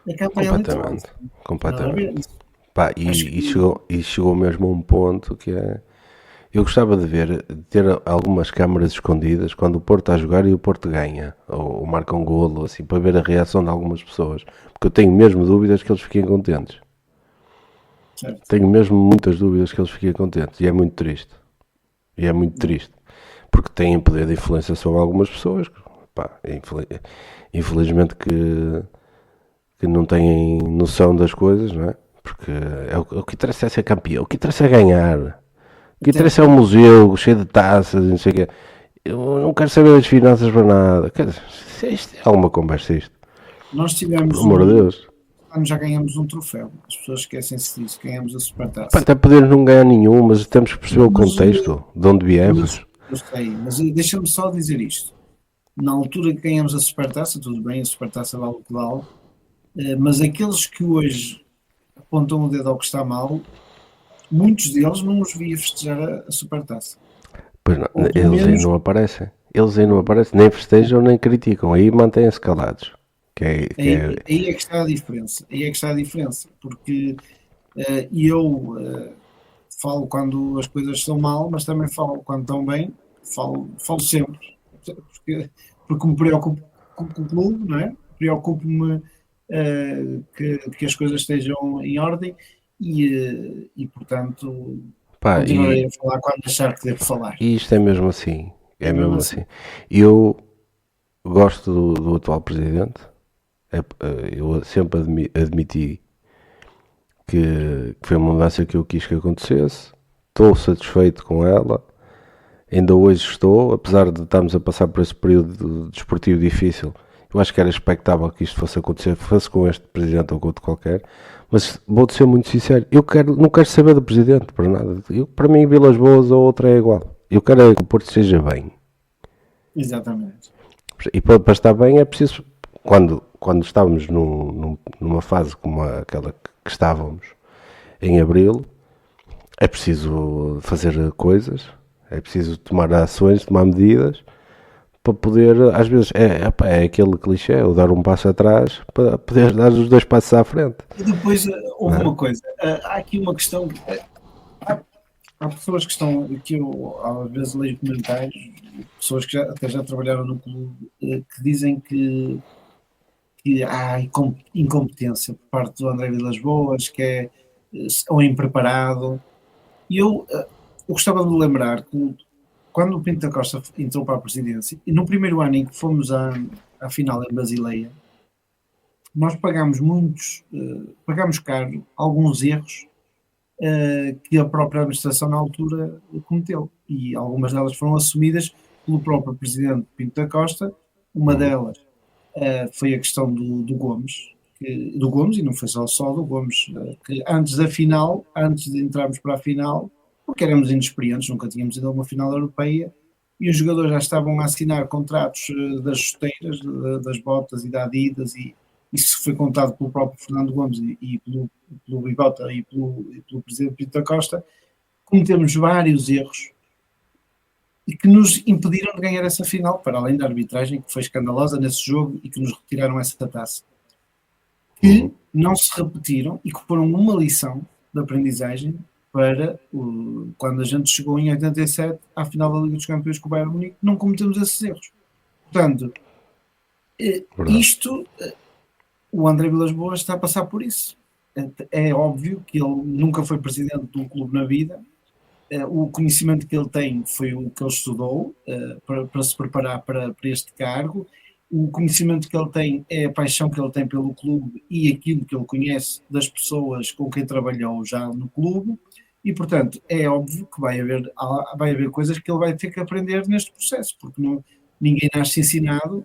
a campanha eleitoral. Completamente. Pá, e chegou mesmo a um ponto que é. Eu gostava de ter algumas câmaras escondidas quando o Porto está a jogar e o Porto ganha, ou marca um golo, assim, para ver a reação de algumas pessoas. Porque eu tenho mesmo dúvidas que eles fiquem contentes. Certo. Tenho mesmo muitas dúvidas que eles fiquem contentes. E é muito triste. Porque têm poder de influência sobre algumas pessoas. Pá, infelizmente que não têm noção das coisas, não é? Porque o que interessa é ser campeão. O que interessa é ganhar. O que interessa é um museu cheio de taças e não sei o quê. Eu não quero saber das finanças para nada. Quer dizer, isto é alguma conversa isto. Nós tivemos Pelo amor de Deus. já ganhamos um troféu. As pessoas esquecem-se disso. Ganhamos a Supertaça. Pá, até poder não ganhar nenhum, mas temos que perceber o contexto de onde viemos. Eu sei, mas deixa-me só dizer isto. Na altura que ganhamos a Supertaça, tudo bem, a Supertaça vale o que vale, mas aqueles que hoje apontam o dedo ao que está mal, muitos deles não os via festejar a Supertaça. Pois não, Ou pelo eles aí menos- não aparecem. Eles aí não aparecem, nem festejam nem criticam. Aí mantêm-se calados. Aí é que está a diferença. Aí é que está a diferença. Porque eu falo quando as coisas estão mal, mas também falo quando estão bem. Falo sempre. Porque me preocupo com o clube, não é? Preocupo-me que as coisas estejam em ordem e portanto, Pá, continuarei a falar quando achar que devo falar. e isto é mesmo assim. É É mesmo mesmo assim. Eu gosto do atual presidente. Eu sempre admiti que foi uma mudança que eu quis que acontecesse. Estou satisfeito com ela. Ainda hoje estou, apesar de estarmos a passar por esse período desportivo difícil. Eu acho que era expectável que isto fosse acontecer, fosse com este presidente ou com outro qualquer. Mas vou-te ser muito sincero, não quero saber do presidente para nada. Para mim, Vilas Boas ou outra é igual. Eu quero é que o Porto esteja bem. Exatamente. E para estar bem é preciso, quando estávamos numa fase como aquela que estávamos em abril, é preciso fazer coisas, é preciso tomar ações, tomar medidas para poder, às vezes, é aquele clichê, o dar um passo atrás para poder dar os 2 passos à frente. E depois houve uma coisa, há aqui uma questão, há pessoas que eu às vezes leio comentários, pessoas que até já trabalharam no clube, que dizem que há incompetência por parte do André Vilas Boas, que é ou impreparado. E eu gostava de lembrar que quando o Pinto da Costa entrou para a presidência, e no primeiro ano em que fomos à final em Basileia, nós pagámos caro alguns erros que a própria administração na altura cometeu. E algumas delas foram assumidas pelo próprio presidente Pinto da Costa. Uma delas foi a questão do Gomes, do Gomes, e não foi só do Gomes, que antes de entrarmos para a final, porque éramos inexperientes, nunca tínhamos ido a uma final europeia, e os jogadores já estavam a assinar contratos das chuteiras, das botas e da Adidas, e isso foi contado pelo próprio Fernando Gomes e pelo Bibota e pelo presidente Pinto da Costa. Cometemos vários erros e que nos impediram de ganhar essa final, para além da arbitragem, que foi escandalosa nesse jogo e que nos retiraram essa taça. Que não se repetiram e que foram uma lição de aprendizagem para quando a gente chegou em 87 à final da Liga dos Campeões com o Bayern Munique, não cometemos esses erros. Portanto, o André Vilas Boas está a passar por isso. É óbvio que ele nunca foi presidente de um clube na vida. O conhecimento que ele tem foi o que ele estudou para se preparar para este cargo. O conhecimento que ele tem é a paixão que ele tem pelo clube e aquilo que ele conhece das pessoas com quem trabalhou já no clube. E, portanto, é óbvio que vai haver coisas que ele vai ter que aprender neste processo, porque ninguém nasce ensinado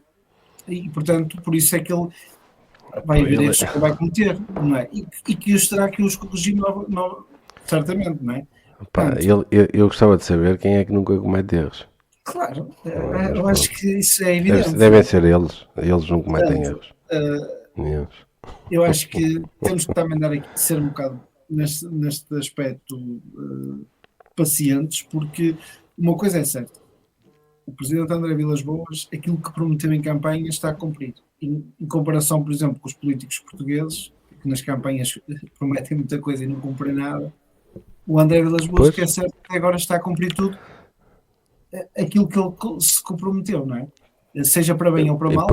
e, portanto, por isso é que ele vai haver erros que vai cometer, não é? E que os terá que os corrigir certamente, não é? Pá, eu gostava de saber quem é que nunca comete erros. Claro, eu acho que isso é evidente. Devem ser eles não cometem erros. Nenhuns. Eu acho que temos que também ser um bocado neste aspecto pacientes, porque uma coisa é certa: o presidente André Vilas Boas, aquilo que prometeu em campanha está a cumprir. Em comparação, por exemplo, com os políticos portugueses, que nas campanhas prometem muita coisa e não cumprem nada, o André Vilas Boas, que é certo que agora está a cumprir tudo aquilo que ele se comprometeu, não é? Seja para bem ou para mal.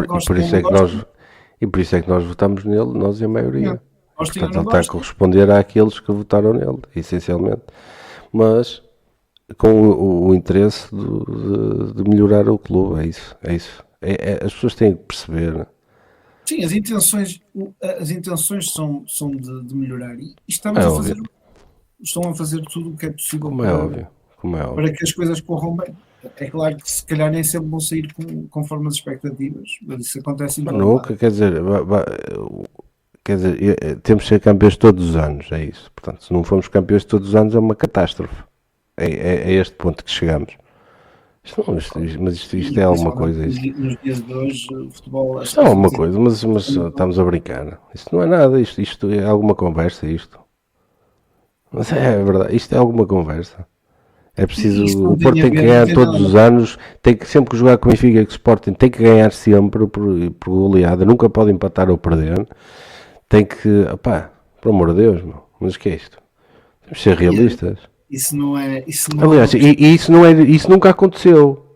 E por isso é que nós votamos nele, nós e a maioria. Portanto, ele está a corresponder àqueles que votaram nele, essencialmente. Mas com o interesse de melhorar o clube, é isso. As pessoas têm que perceber. Sim, as intenções são de melhorar. E estão a fazer tudo o que é possível para que as coisas corram bem. É claro que se calhar nem sempre vão sair conforme as expectativas, mas isso acontece em todo lado. Nunca, quer dizer, temos de ser campeões todos os anos, é isso. Portanto, se não formos campeões todos os anos é uma catástrofe. É este ponto que chegamos. Isto é alguma coisa. Nos dias de hoje, o futebol... Isto é alguma coisa, mas estamos a brincar. Isto não é nada, isto é alguma conversa, isto. Mas é verdade, isto é alguma conversa. É preciso, o Porto tem que ganhar todos os anos, tem que sempre que jogar com o Benfica e com o Sporting, tem que ganhar sempre por goleada, nunca pode empatar ou perder. Tem que, por amor de Deus, mas o que é isto? Temos de ser realistas. Isso não é. Aliás, isso nunca aconteceu,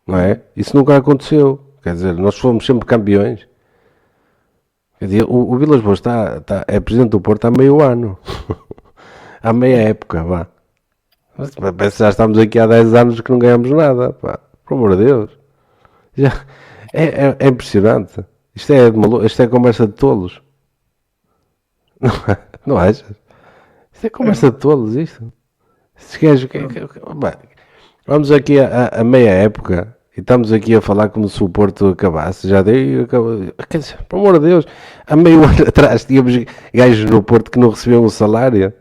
não é? Isso nunca aconteceu. Quer dizer, nós fomos sempre campeões. Quer dizer, o Vilas Boas é presidente do Porto há meio ano, há meia época, vá. Mas parece que já estamos aqui há 10 anos que não ganhamos nada, pá. Por amor de Deus. É impressionante. Isto é conversa de tolos. Não achas? Isto é conversa de tolos, isto. Vamos aqui a meia época e estamos aqui a falar como se o Porto acabasse. Já dei, quer dizer, por amor de Deus, há meio ano atrás tínhamos gajos no Porto que não recebiam um salário.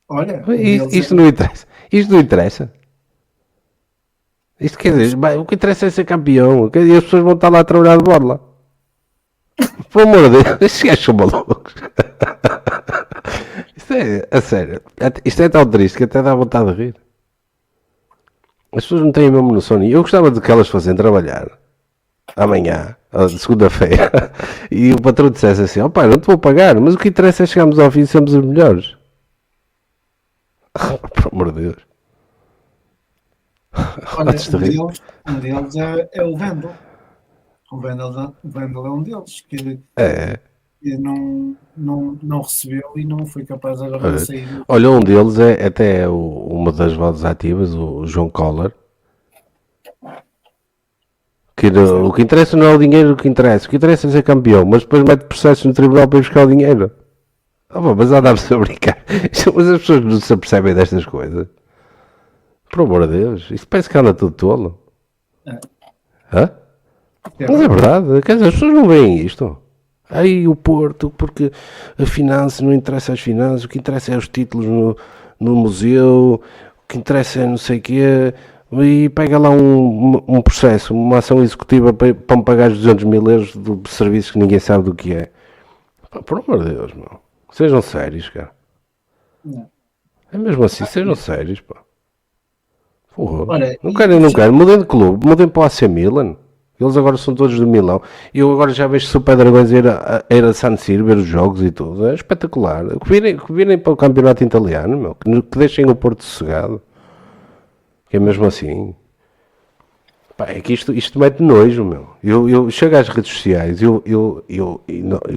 Olha, isto não interessa. Isto não interessa. Isto quer dizer, o que interessa é ser campeão. E as pessoas vão estar lá a trabalhar de borla. Por amor de Deus, estes gajos são malucos. Isto é, a sério. Isto é tão triste que até dá vontade de rir. As pessoas não têm a mesma noção. Eu gostava de que elas fossem trabalhar amanhã, de segunda-feira, e o patrão dissesse assim: não te vou pagar, mas o que interessa é chegarmos ao fim e sermos os melhores. Por amor de Deus. Olha, um deles é o Vendel. O Vendel é um deles que não recebeu e não foi capaz agora de sair. Olha, um deles é até uma das vozes ativas, o João Collor. O que interessa não é o dinheiro, o que interessa é ser campeão, mas depois mete processos no tribunal para ir buscar o dinheiro. Mas andava-se a brincar. Mas as pessoas não se apercebem destas coisas. Por amor de Deus, isto parece que anda tudo tolo. Hã? Mas é verdade, quer dizer, as pessoas não veem isto. Aí o Porto, porque a finança não interessa às finanças, o que interessa é os títulos no museu, o que interessa é não sei o quê, e pega lá um processo, uma ação executiva para me pagar os 200 mil euros de serviços que ninguém sabe do que é. Por amor de Deus, meu. Sejam sérios, cara. Não. É mesmo assim, sejam sérios, pá. Olha, não quero. Mudem de clube, mudem para o AC Milan. Eles agora são todos do Milão. E eu agora já vejo Super Dragões ir a San Siro ver os jogos e tudo. É espetacular. Que virem para o campeonato italiano, meu. Que deixem o Porto sossegado. Que é mesmo assim. Pá, é que isto mete nojo, meu. Eu chego às redes sociais.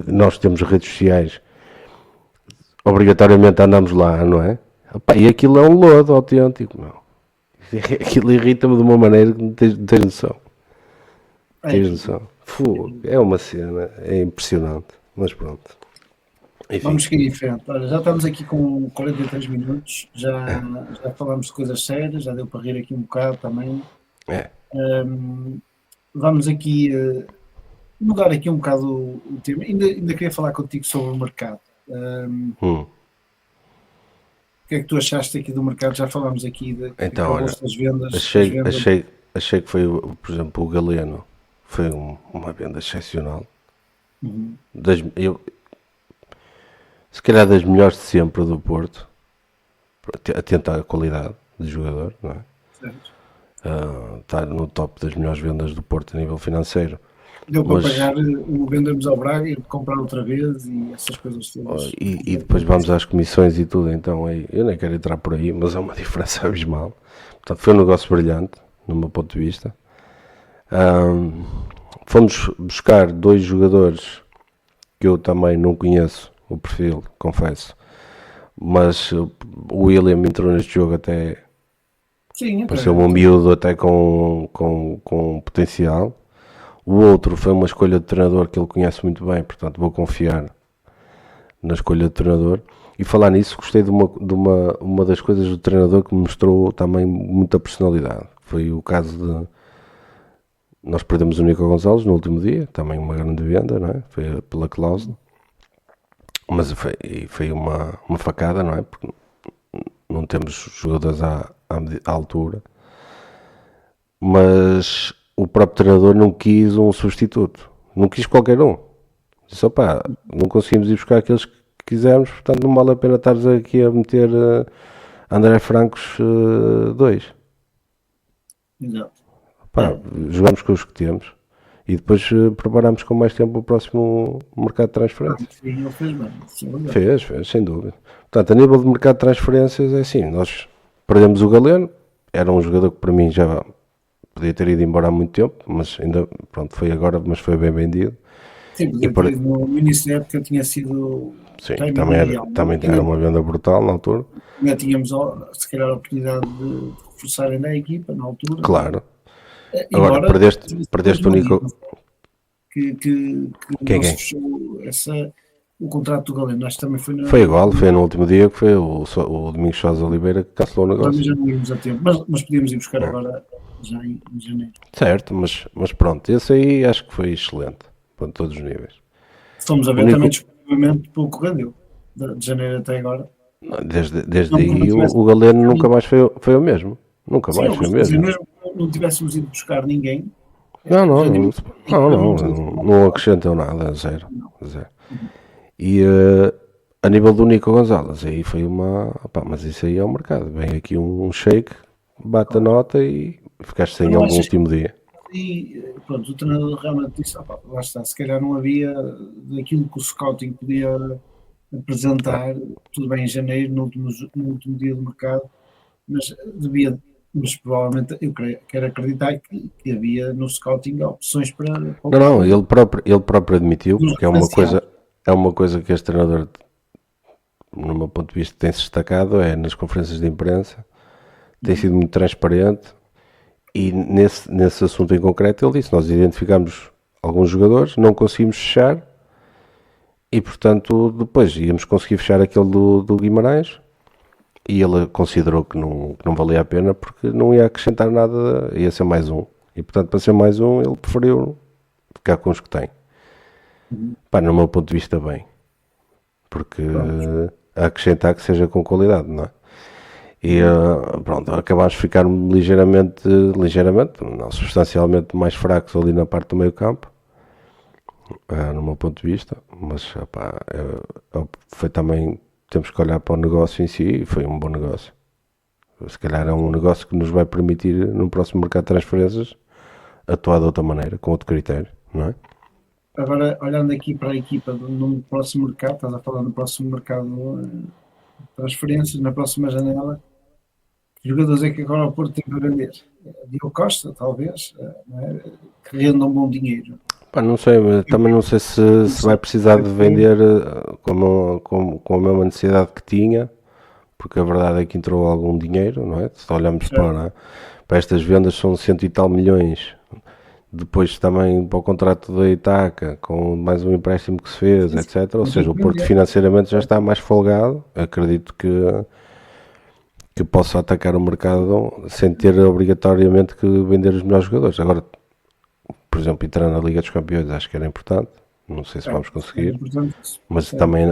Nós temos redes sociais. Obrigatoriamente andamos lá, não é? Pá, e aquilo é um lodo autêntico, meu. Aquilo irrita-me de uma maneira que não tens noção. É uma cena, é impressionante, mas pronto. Enfim. Vamos seguir em frente. Olha, já estamos aqui com 43 minutos, já falamos de coisas sérias, já deu para rir aqui um bocado também. Vamos aqui mudar aqui um bocado o tema. Ainda queria falar contigo sobre o mercado. O que é que tu achaste aqui do mercado? Já falámos aqui Então, olha, das vendas. achei que foi, por exemplo, o Galeno foi uma venda excepcional. Se calhar das melhores de sempre do Porto, atento à qualidade de jogador, não é? Está no top das melhores vendas do Porto a nível financeiro. Deu para pagar o vendermos ao Braga e comprar outra vez e essas coisas todas. E depois vamos às comissões e tudo, então eu nem quero entrar por aí, mas é uma diferença abismal. Portanto, foi um negócio brilhante, no meu ponto de vista. Fomos buscar 2 jogadores que eu também não conheço o perfil, confesso, mas o William entrou neste jogo até, pareceu-me um miúdo até com potencial. O outro foi uma escolha de treinador que ele conhece muito bem, portanto vou confiar na escolha de treinador. E falar nisso, gostei de uma das coisas do treinador que me mostrou também muita personalidade. Foi o caso de... Nós perdemos o Nico Gonzalez no último dia, também uma grande venda, não é? Foi pela cláusula. Mas foi uma facada, não é? Porque não temos jogadores à altura. Mas o próprio treinador não quis um substituto. Não quis qualquer um. Disse, opá, não conseguimos ir buscar aqueles que quisermos, portanto não vale a pena estar aqui a meter André Francos 2. Exato. Jogamos com os que temos e depois preparamos com mais tempo o próximo mercado de transferências. Sim, ele fez bem. Fez, sem dúvida. Portanto, a nível de mercado de transferências é assim, nós perdemos o Galeno, era um jogador que para mim já podia ter ido embora há muito tempo, mas ainda, pronto, foi agora, mas foi bem vendido. Sim, no início da época tinha sido... Sim, também era uma venda brutal na altura. Ainda tínhamos, se calhar, a oportunidade de reforçar ainda a equipa na altura. Claro. Agora, perdeste o Nico... Que não se fechou o contrato do Galeno. Acho que também foi igual, foi no último dia que foi o Domingos Sousa Oliveira que cancelou o negócio. Já não íamos a tempo, mas podíamos ir buscar agora já em janeiro. Certo, mas pronto, esse aí acho que foi excelente, para todos os níveis. Estamos a ver também discutivelmente pouco rendeu, de janeiro até agora. Desde aí o Galeno nunca mais foi o mesmo. Nunca mais foi o mesmo. Mesmo que não tivéssemos ido buscar ninguém. Não acrescentam nada, zero. E a nível do Nico Gonzalez, aí foi mas isso aí é o mercado. Vem aqui um shake, bate a nota e ficaste sem ele no último dia. E pronto, o treinador realmente disse, lá está, se calhar não havia daquilo que o scouting podia apresentar, tudo bem em janeiro, no último dia do mercado, mas provavelmente eu quero acreditar que havia no scouting opções para... Não, ele próprio admitiu, porque é uma coisa que este treinador, no meu ponto de vista, tem-se destacado, é nas conferências de imprensa, tem sido muito transparente, e nesse assunto em concreto ele disse, nós identificamos alguns jogadores, não conseguimos fechar, e portanto depois íamos conseguir fechar aquele do Guimarães, e ele considerou que não valia a pena porque não ia acrescentar nada, ia ser mais um. E portanto, para ser mais um, ele preferiu ficar com os que tem. No meu ponto de vista, bem. Porque acrescentar que seja com qualidade, não é? E pronto, acabámos de ficar ligeiramente, não, substancialmente mais fracos ali na parte do meio campo. No meu ponto de vista. Mas foi também... Temos que olhar para o negócio em si e foi um bom negócio. Se calhar é um negócio que nos vai permitir, no próximo mercado de transferências, atuar de outra maneira, com outro critério, não é? Agora, olhando aqui para a equipa no próximo mercado, estás a falar no próximo mercado de transferências, na próxima janela, que jogadores é que agora o Porto tem para vender? Diogo Costa, talvez, não é? Que rendam um bom dinheiro. Não sei, mas também não sei se vai precisar de vender com a mesma necessidade que tinha, porque a verdade é que entrou algum dinheiro, não é? Se olhamos para estas vendas, são 100 e tal milhões. Depois também para o contrato da Itaca, com mais um empréstimo que se fez, etc. Ou seja, o Porto financeiramente já está mais folgado. Acredito que possa atacar o mercado sem ter obrigatoriamente que vender os melhores jogadores. Agora, por exemplo, entrar na Liga dos Campeões acho que era importante. Não sei se vamos É conseguir, importante isso. mas também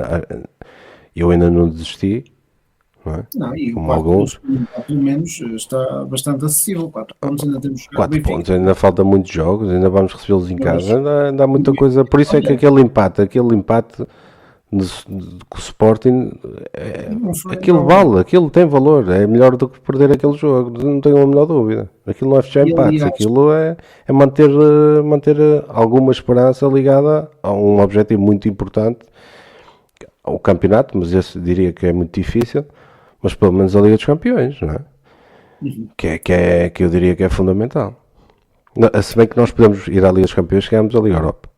eu ainda não desisti, não é? Não, e o Como 4 alguns. pontos, pelo menos, está bastante acessível. 4 pontos, ainda temos que jogar 4 Benfica. pontos, ainda falta muitos jogos, ainda vamos recebê-los em Mas- casa, ainda há muita coisa. Por isso é que aquele empate com o Sporting, Não foi aquilo mal. vale, aquilo tem valor, é melhor do que perder aquele jogo, não tenho a menor dúvida. Aquilo não é fechar E, empates, aliás, aquilo é manter alguma esperança ligada a um objetivo muito importante, o campeonato, mas esse diria que é muito difícil, mas pelo menos a Liga dos Campeões, não é? Que eu diria que é fundamental. Se bem que nós podemos ir à Liga dos Campeões, chegamos à Liga Europa,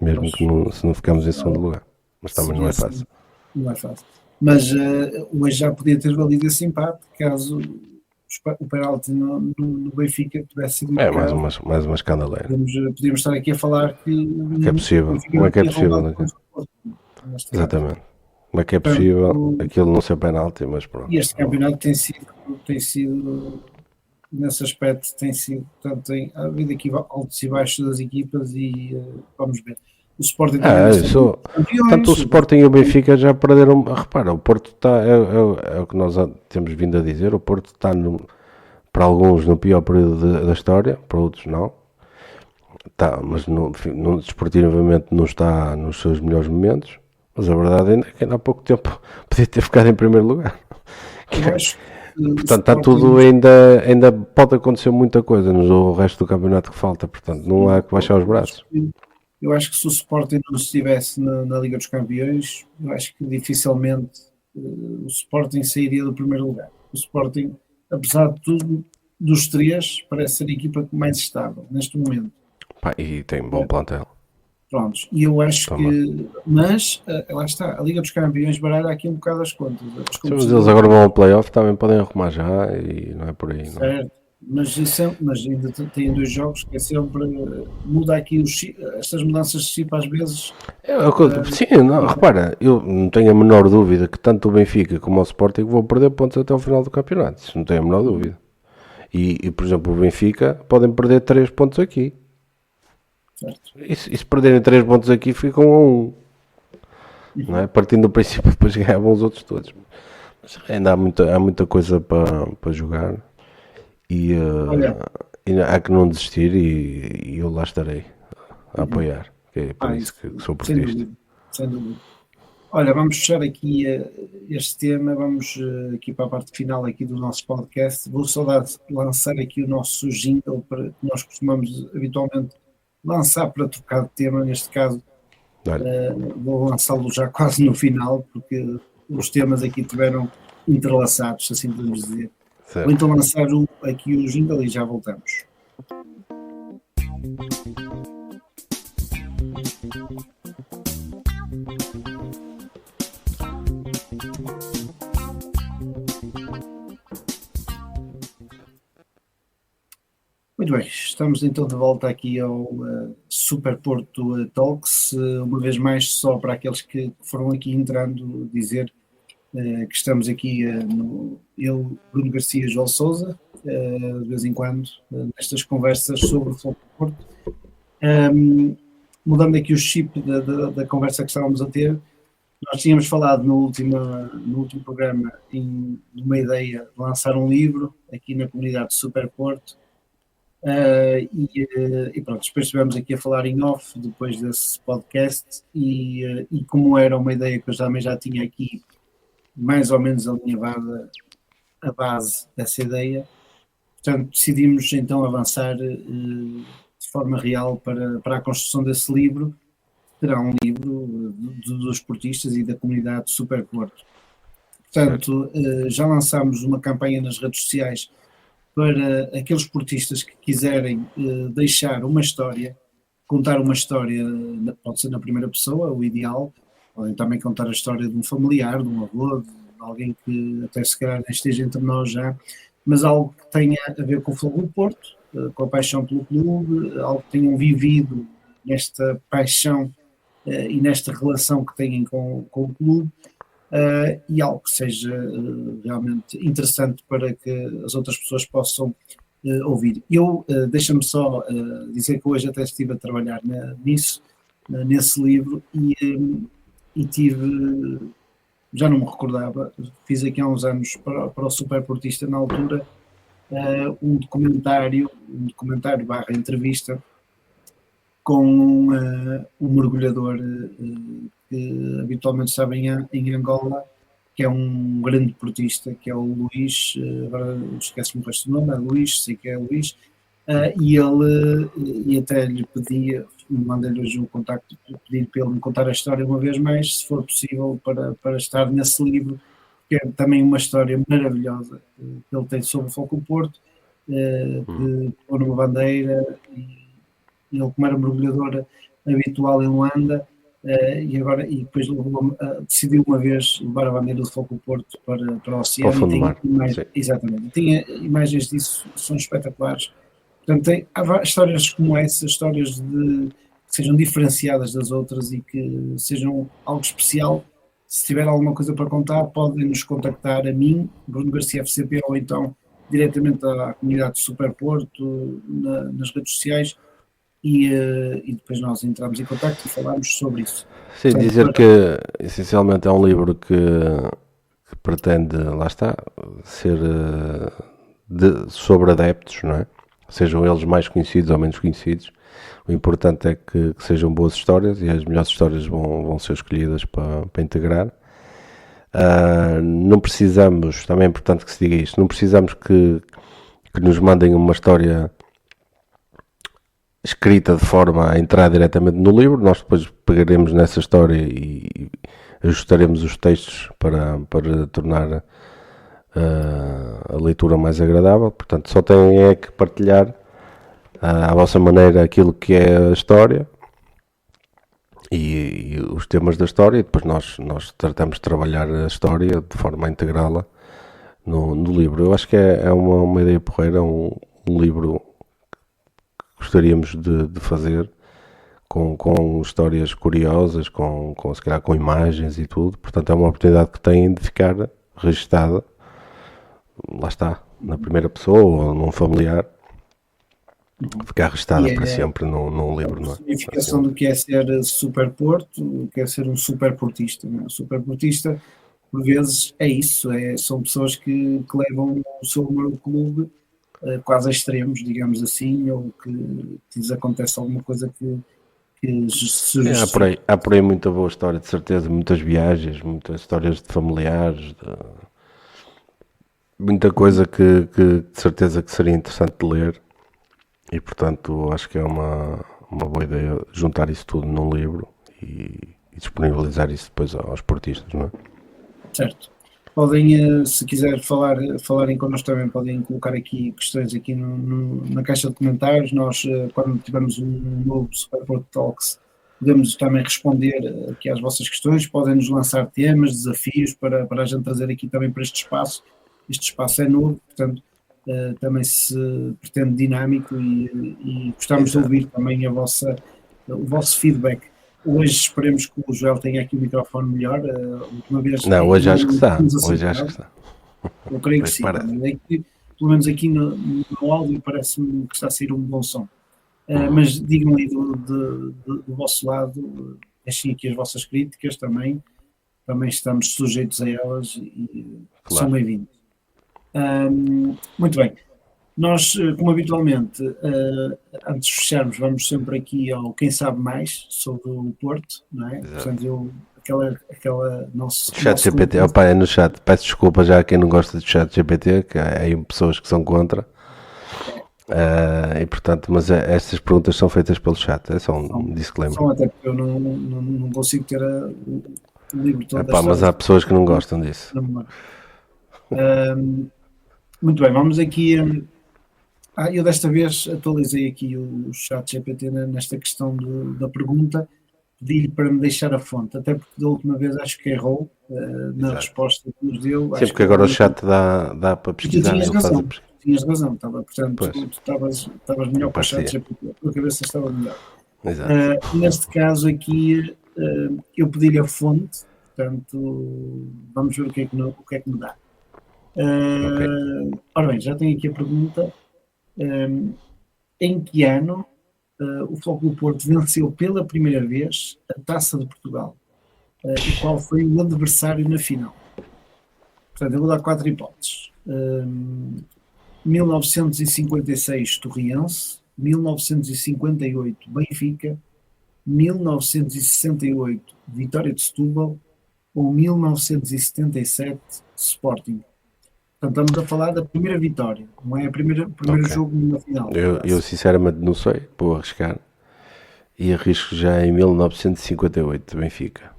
mesmo que se não ficamos em segundo lugar, mas também não é fácil. Não é fácil. Mas hoje já podia ter valido esse empate, caso o penalti no Benfica tivesse sido É marcado. mais uma escandaleira. Podíamos estar aqui a falar que é possível. o Benfica Como é que é não tinha possível, roubado não é? pontos ao Porto, neste caso. Exatamente. Como é que é possível aquilo não ser penalti, mas pronto. E este campeonato tem sido nesse aspecto, tem sido, portanto, ha havido aqui altos e baixos das equipas e vamos ver. O Sporting tanto o Sporting e o Benfica já perderam. Repara, o Porto está, é o que nós temos vindo a dizer, o Porto está, para alguns, no pior período da história, para outros não. Tá, mas desportivamente não está nos seus melhores momentos. Mas a verdade é que ainda há pouco tempo podia ter ficado em primeiro lugar. Eu acho que Portanto, está tudo ainda pode acontecer muita coisa no resto do campeonato que falta, portanto, não há que baixar os braços. Eu acho que se o Sporting não estivesse na Liga dos Campeões, eu acho que dificilmente o Sporting sairia do primeiro lugar. O Sporting, apesar de tudo, dos três, parece ser a equipa mais estável neste momento. Pá, e tem bom plantel. Prontos, e eu acho Também. que. Mas, lá está, a Liga dos Campeões baralha aqui um bocado as contas. Mas eles agora vão ao playoff, também podem arrumar já e não é por aí. Não. Certo, mas ainda têm 2 jogos que é sempre. Muda aqui estas mudanças de chip às vezes. Sim, não, repara, eu não tenho a menor dúvida que tanto o Benfica como o Sporting vão perder pontos até o final do campeonato. Isso não tenho a menor dúvida. E por exemplo, o Benfica podem perder 3 pontos aqui. Certo. E se perderem 3 pontos aqui, ficam a 1. Não é? Partindo do princípio, depois ganhavam os outros todos. Mas ainda há muita coisa para jogar. E há que não desistir. E eu lá estarei a apoiar. Que é por isso que sou portista. Sem dúvida. Olha, vamos fechar aqui este tema. Vamos aqui para a parte final aqui do nosso podcast. Vou só lançar aqui o nosso jingle que nós costumamos habitualmente lançar para trocar de tema, neste caso vou lançá-lo já quase no final, porque os temas aqui estiveram entrelaçados, assim podemos dizer. Certo. Vou então lançar aqui o jingle e já voltamos. Muito bem, estamos então de volta aqui ao Super Porto Talks, uma vez mais só para aqueles que foram aqui entrando dizer que estamos aqui eu, Bruno Garcia e João Sousa, de vez em quando, nestas conversas sobre o Futebol Porto. Mudando aqui o chip da conversa que estávamos a ter, nós tínhamos falado no último programa de uma ideia de lançar um livro aqui na comunidade de Super Porto. E pronto, depois estivemos aqui a falar em off depois desse podcast e como era uma ideia que eu também já tinha aqui mais ou menos alinhavada a base dessa ideia, portanto decidimos então avançar de forma real para a construção desse livro. Será um livro dos portistas e da comunidade de Super Porto. Portanto, já lançámos uma campanha nas redes sociais para aqueles portistas que quiserem deixar uma história, contar uma história, pode ser na primeira pessoa, o ideal, podem também contar a história de um familiar, de um avô, de alguém que até se calhar esteja entre nós já, mas algo que tenha a ver com o Futebol do Porto, com a paixão pelo clube, algo que tenham vivido nesta paixão e nesta relação que têm com o clube. E algo que seja realmente interessante para que as outras pessoas possam ouvir. Deixa-me só dizer que hoje até estive a trabalhar nesse livro e tive, já não me recordava, fiz aqui há uns anos para o Superportista na altura um documentário barra entrevista com um mergulhador que habitualmente estava em Angola, que é um grande portista, que é o Luís, agora esquece-me o resto do nome, é Luís, sei que é Luís, e até lhe pedia, mandei-lhe hoje um contacto, pedir para ele me contar a história uma vez mais, se for possível, para estar nesse livro, que é também uma história maravilhosa que ele tem sobre o Foco Porto, de pôr uma bandeira, e ele, como era mergulhador habitual em Luanda, e depois decidiu uma vez levar a bandeira do Foco Porto para o oceano. Para o fundo do mar. Exatamente. Tem imagens disso, são espetaculares. Portanto, há histórias como essa, histórias que sejam diferenciadas das outras e que sejam algo especial. Se tiver alguma coisa para contar, podem nos contactar a mim, Bruno Garcia FCP, ou então diretamente à comunidade de Superporto, nas redes sociais, e depois nós entramos em contacto e falamos sobre isso. Sim, portanto, dizer que essencialmente é um livro que pretende, lá está, ser sobre adeptos, não é? Sejam eles mais conhecidos ou menos conhecidos. O importante é que sejam boas histórias, e as melhores histórias vão ser escolhidas para integrar. Não precisamos, também é importante que se diga isto, não precisamos que nos mandem uma história escrita de forma a entrar diretamente no livro. Nós depois pegaremos nessa história e ajustaremos os textos para tornar a leitura mais agradável. Portanto, só têm que partilhar à vossa maneira aquilo que é a história e os temas da história, e depois nós tratamos de trabalhar a história de forma a integrá-la no livro. Eu acho que é uma ideia porreira, um livro que gostaríamos de fazer com histórias curiosas, se calhar com imagens e tudo. Portanto, é uma oportunidade que têm de ficar registada, lá está, na primeira pessoa ou num familiar, ficar registada para sempre num livro. A significação do que é ser Superporto, o que é ser um superportista. Não é? O superportista, por vezes, é isso, são pessoas que levam o seu número de clube quase a extremos, digamos assim, ou que lhes acontece alguma coisa que se há por aí muita boa história, de certeza, muitas viagens, muitas histórias de familiares, muita coisa que de certeza que seria interessante de ler, e portanto acho que é uma boa ideia juntar isso tudo num livro e disponibilizar isso depois aos portistas, não é? Certo. Podem, se quiser falarem connosco também, podem colocar aqui questões aqui na caixa de comentários. Nós, quando tivermos um novo Superporto Talks, podemos também responder aqui às vossas questões. Podem nos lançar temas, desafios para a gente trazer aqui também para este espaço. Este espaço é novo, portanto, também se pretende dinâmico e gostamos de ouvir também o vosso feedback. Hoje esperemos que o Joel tenha aqui o microfone melhor. Última vez, não, hoje acho que está. Hoje acho que está. Eu creio que sim. Pelo menos aqui no áudio parece-me que está a sair um bom som. Mas digam aí do vosso lado, deixem aqui as vossas críticas também. Também estamos sujeitos a elas e claro, são bem-vindos. Muito bem. Nós, como habitualmente, antes de fecharmos, vamos sempre aqui ao Quem Sabe Mais sobre o Porto, não é? Exato. Portanto, aquela nosso chat GPT, opa, é no chat, peço desculpa já a quem não gosta do chat GPT, que há aí pessoas que são contra, e portanto, mas estas perguntas são feitas pelo chat, é só um disclaimer. São, até porque eu não consigo ter o livro todo. Mas há pessoas que não gostam disso. Muito bem, vamos aqui. Eu desta vez atualizei aqui o chat GPT nesta questão da pergunta, pedi-lhe para me deixar a fonte, até porque da última vez acho que errou na resposta que nos deu. Sim, porque agora o chat dá para pesquisar. Tinhas razão, portanto tu estavas melhor para o chat GPT, a tua cabeça estava melhor. Neste caso aqui eu pedi-lhe a fonte, portanto vamos ver o que é que me dá. Ora bem, já tenho aqui a pergunta. Em que ano o Flóculo Porto venceu pela primeira vez a Taça de Portugal? E qual foi o adversário na final? Portanto, eu vou dar 4 hipóteses. 1956 Torriense, 1958 Benfica, 1968 Vitória de Setúbal ou 1977 Sporting. Portanto, estamos a falar da primeira vitória, não é o primeiro jogo na final. Eu sinceramente não sei, vou arriscar. E arrisco já em 1958, Benfica.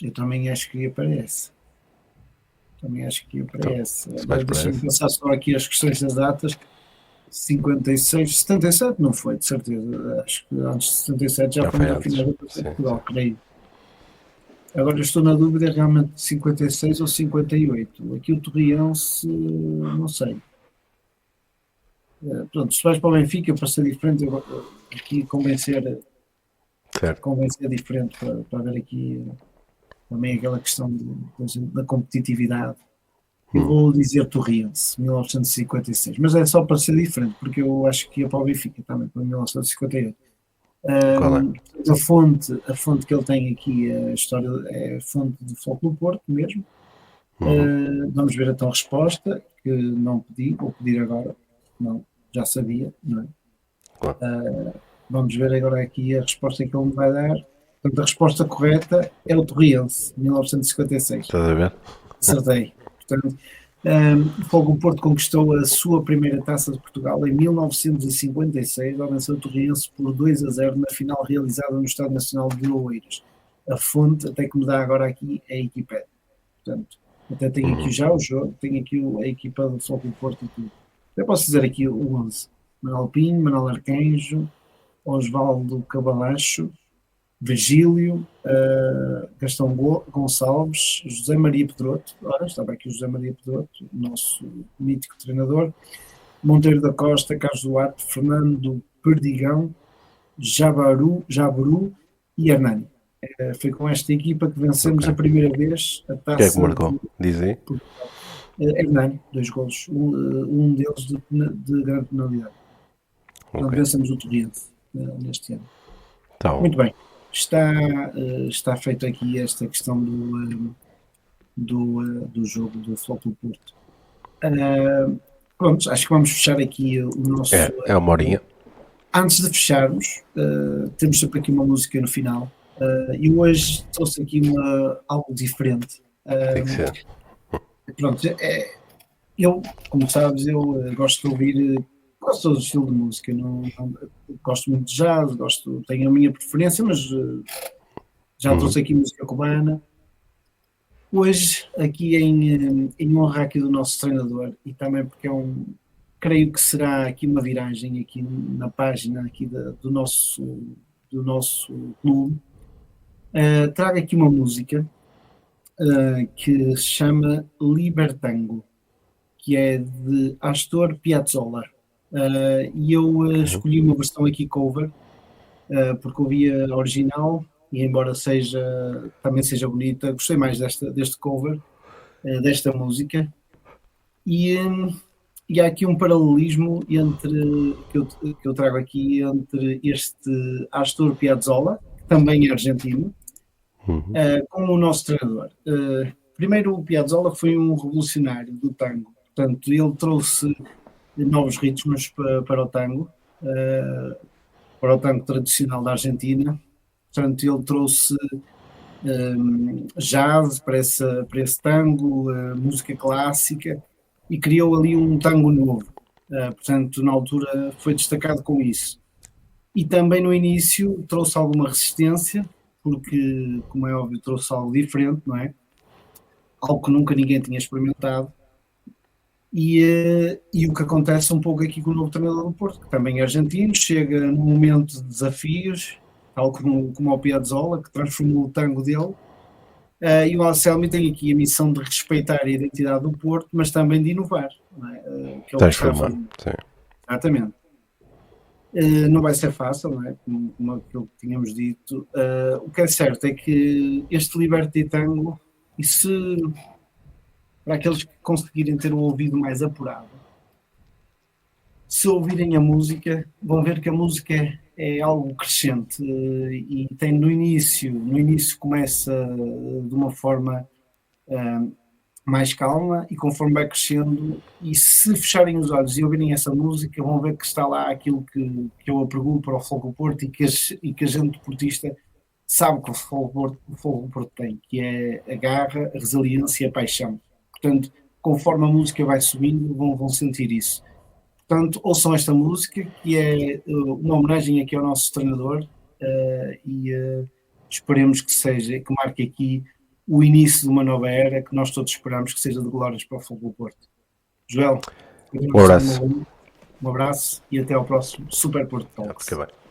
Eu também acho que aparece. se Deixa-me pensar só aqui as questões das datas. 56, 77 não foi, de certeza. Acho que antes de 77 já foi na final da Portugal, creio. Agora estou na dúvida realmente de 56 ou 58. Aqui o Torriense, não sei. Pronto, se vais para o Benfica para ser diferente, eu aqui convencer diferente para ver aqui também aquela questão da competitividade. Eu vou dizer Torriense, 1956, mas é só para ser diferente, porque eu acho que ia para o Benfica também, para 1958. A fonte que ele tem aqui, a história é a fonte do Flóculo Porto mesmo. Vamos ver então a resposta, que não pedi, vou pedir agora, não, já sabia, não é? Vamos ver agora aqui a resposta que ele me vai dar. Portanto, a resposta correta é o Torriense, 1956. Estás a ver? Acertei. Portanto, o Flóculo Porto conquistou a sua primeira Taça de Portugal em 1956, ao vencer o Torriense por 2-0 na final realizada no Estádio Nacional de Oeiras. A fonte, até que me dá agora aqui, é a Wikipédia. Portanto, até tenho aqui já o jogo, tenho aqui a equipa do Flóculo Porto e tudo. Eu posso dizer aqui o 11. Manuel Pinho, Manuel Arcanjo, Osvaldo Cabalacho, Virgílio, Gastão Gonçalves, José Maria Pedroto, estava aqui o José Maria Pedroto, nosso mítico treinador, Monteiro da Costa, Carlos Duarte, Fernando Perdigão, Jaburu e Hernani. Foi com esta equipa que vencemos a primeira vez a taça. Quem é que marcou? Diz aí. Hernani, 2 golos, um deles de grande penalidade. Então vencemos o Torriense neste ano. Então, muito bem. Está feita aqui esta questão do jogo do Flóculo Porto. Pronto, acho que vamos fechar aqui o nosso... É uma horinha. Antes de fecharmos, temos sempre aqui uma música no final. E hoje trouxe aqui algo diferente. Tem que ser. Pronto, eu, como sabes, eu gosto de ouvir... Gosto de todo o estilo de música, não gosto muito de jazz, tenho a minha preferência, mas já trouxe aqui música cubana. Hoje, aqui em honra aqui do nosso treinador, e também porque creio que será aqui uma viragem aqui na página aqui do nosso clube, trago aqui uma música que se chama Libertango, que é de Astor Piazzolla. E eu escolhi uma versão aqui cover, porque ouvi a original e embora também seja bonita, gostei mais deste cover, desta música, e há aqui um paralelismo que eu trago aqui entre este Astor Piazzolla, que também é argentino, com o nosso treinador. Primeiro, o Piazzolla foi um revolucionário do tango, portanto ele trouxe novos ritmos para o tango tradicional da Argentina. Portanto, ele trouxe jazz para esse tango, música clássica, e criou ali um tango novo. Portanto, na altura foi destacado com isso. E também no início trouxe alguma resistência, porque, como é óbvio, trouxe algo diferente, não é? Algo que nunca ninguém tinha experimentado. E o que acontece um pouco aqui com o novo treinador do Porto, que também é argentino, chega num momento de desafios, tal como o Piazzolla, que transformou o tango dele, e o Anselmi tem aqui a missão de respeitar a identidade do Porto, mas também de inovar. Não é? Transformar, sim. Exatamente. Não vai ser fácil, não é? Como aquilo que tínhamos dito. O que é certo é que este Liberty Tango, e se... para aqueles que conseguirem ter o ouvido mais apurado, se ouvirem a música, vão ver que a música é algo crescente e tem no início começa de uma forma mais calma e conforme vai crescendo, e se fecharem os olhos e ouvirem essa música, vão ver que está lá aquilo que eu apregoo para o Fogo Porto e que a gente portista sabe que o Fogo Porto tem, que é a garra, a resiliência e a paixão. Portanto, conforme a música vai subindo, vão sentir isso. Portanto, ouçam esta música, que é uma homenagem aqui ao nosso treinador, e esperemos que marque aqui o início de uma nova era, que nós todos esperamos que seja de glórias para o Fogo do Porto. Joel, Um abraço. um abraço e até ao próximo Super Porto Talks. Fica bem.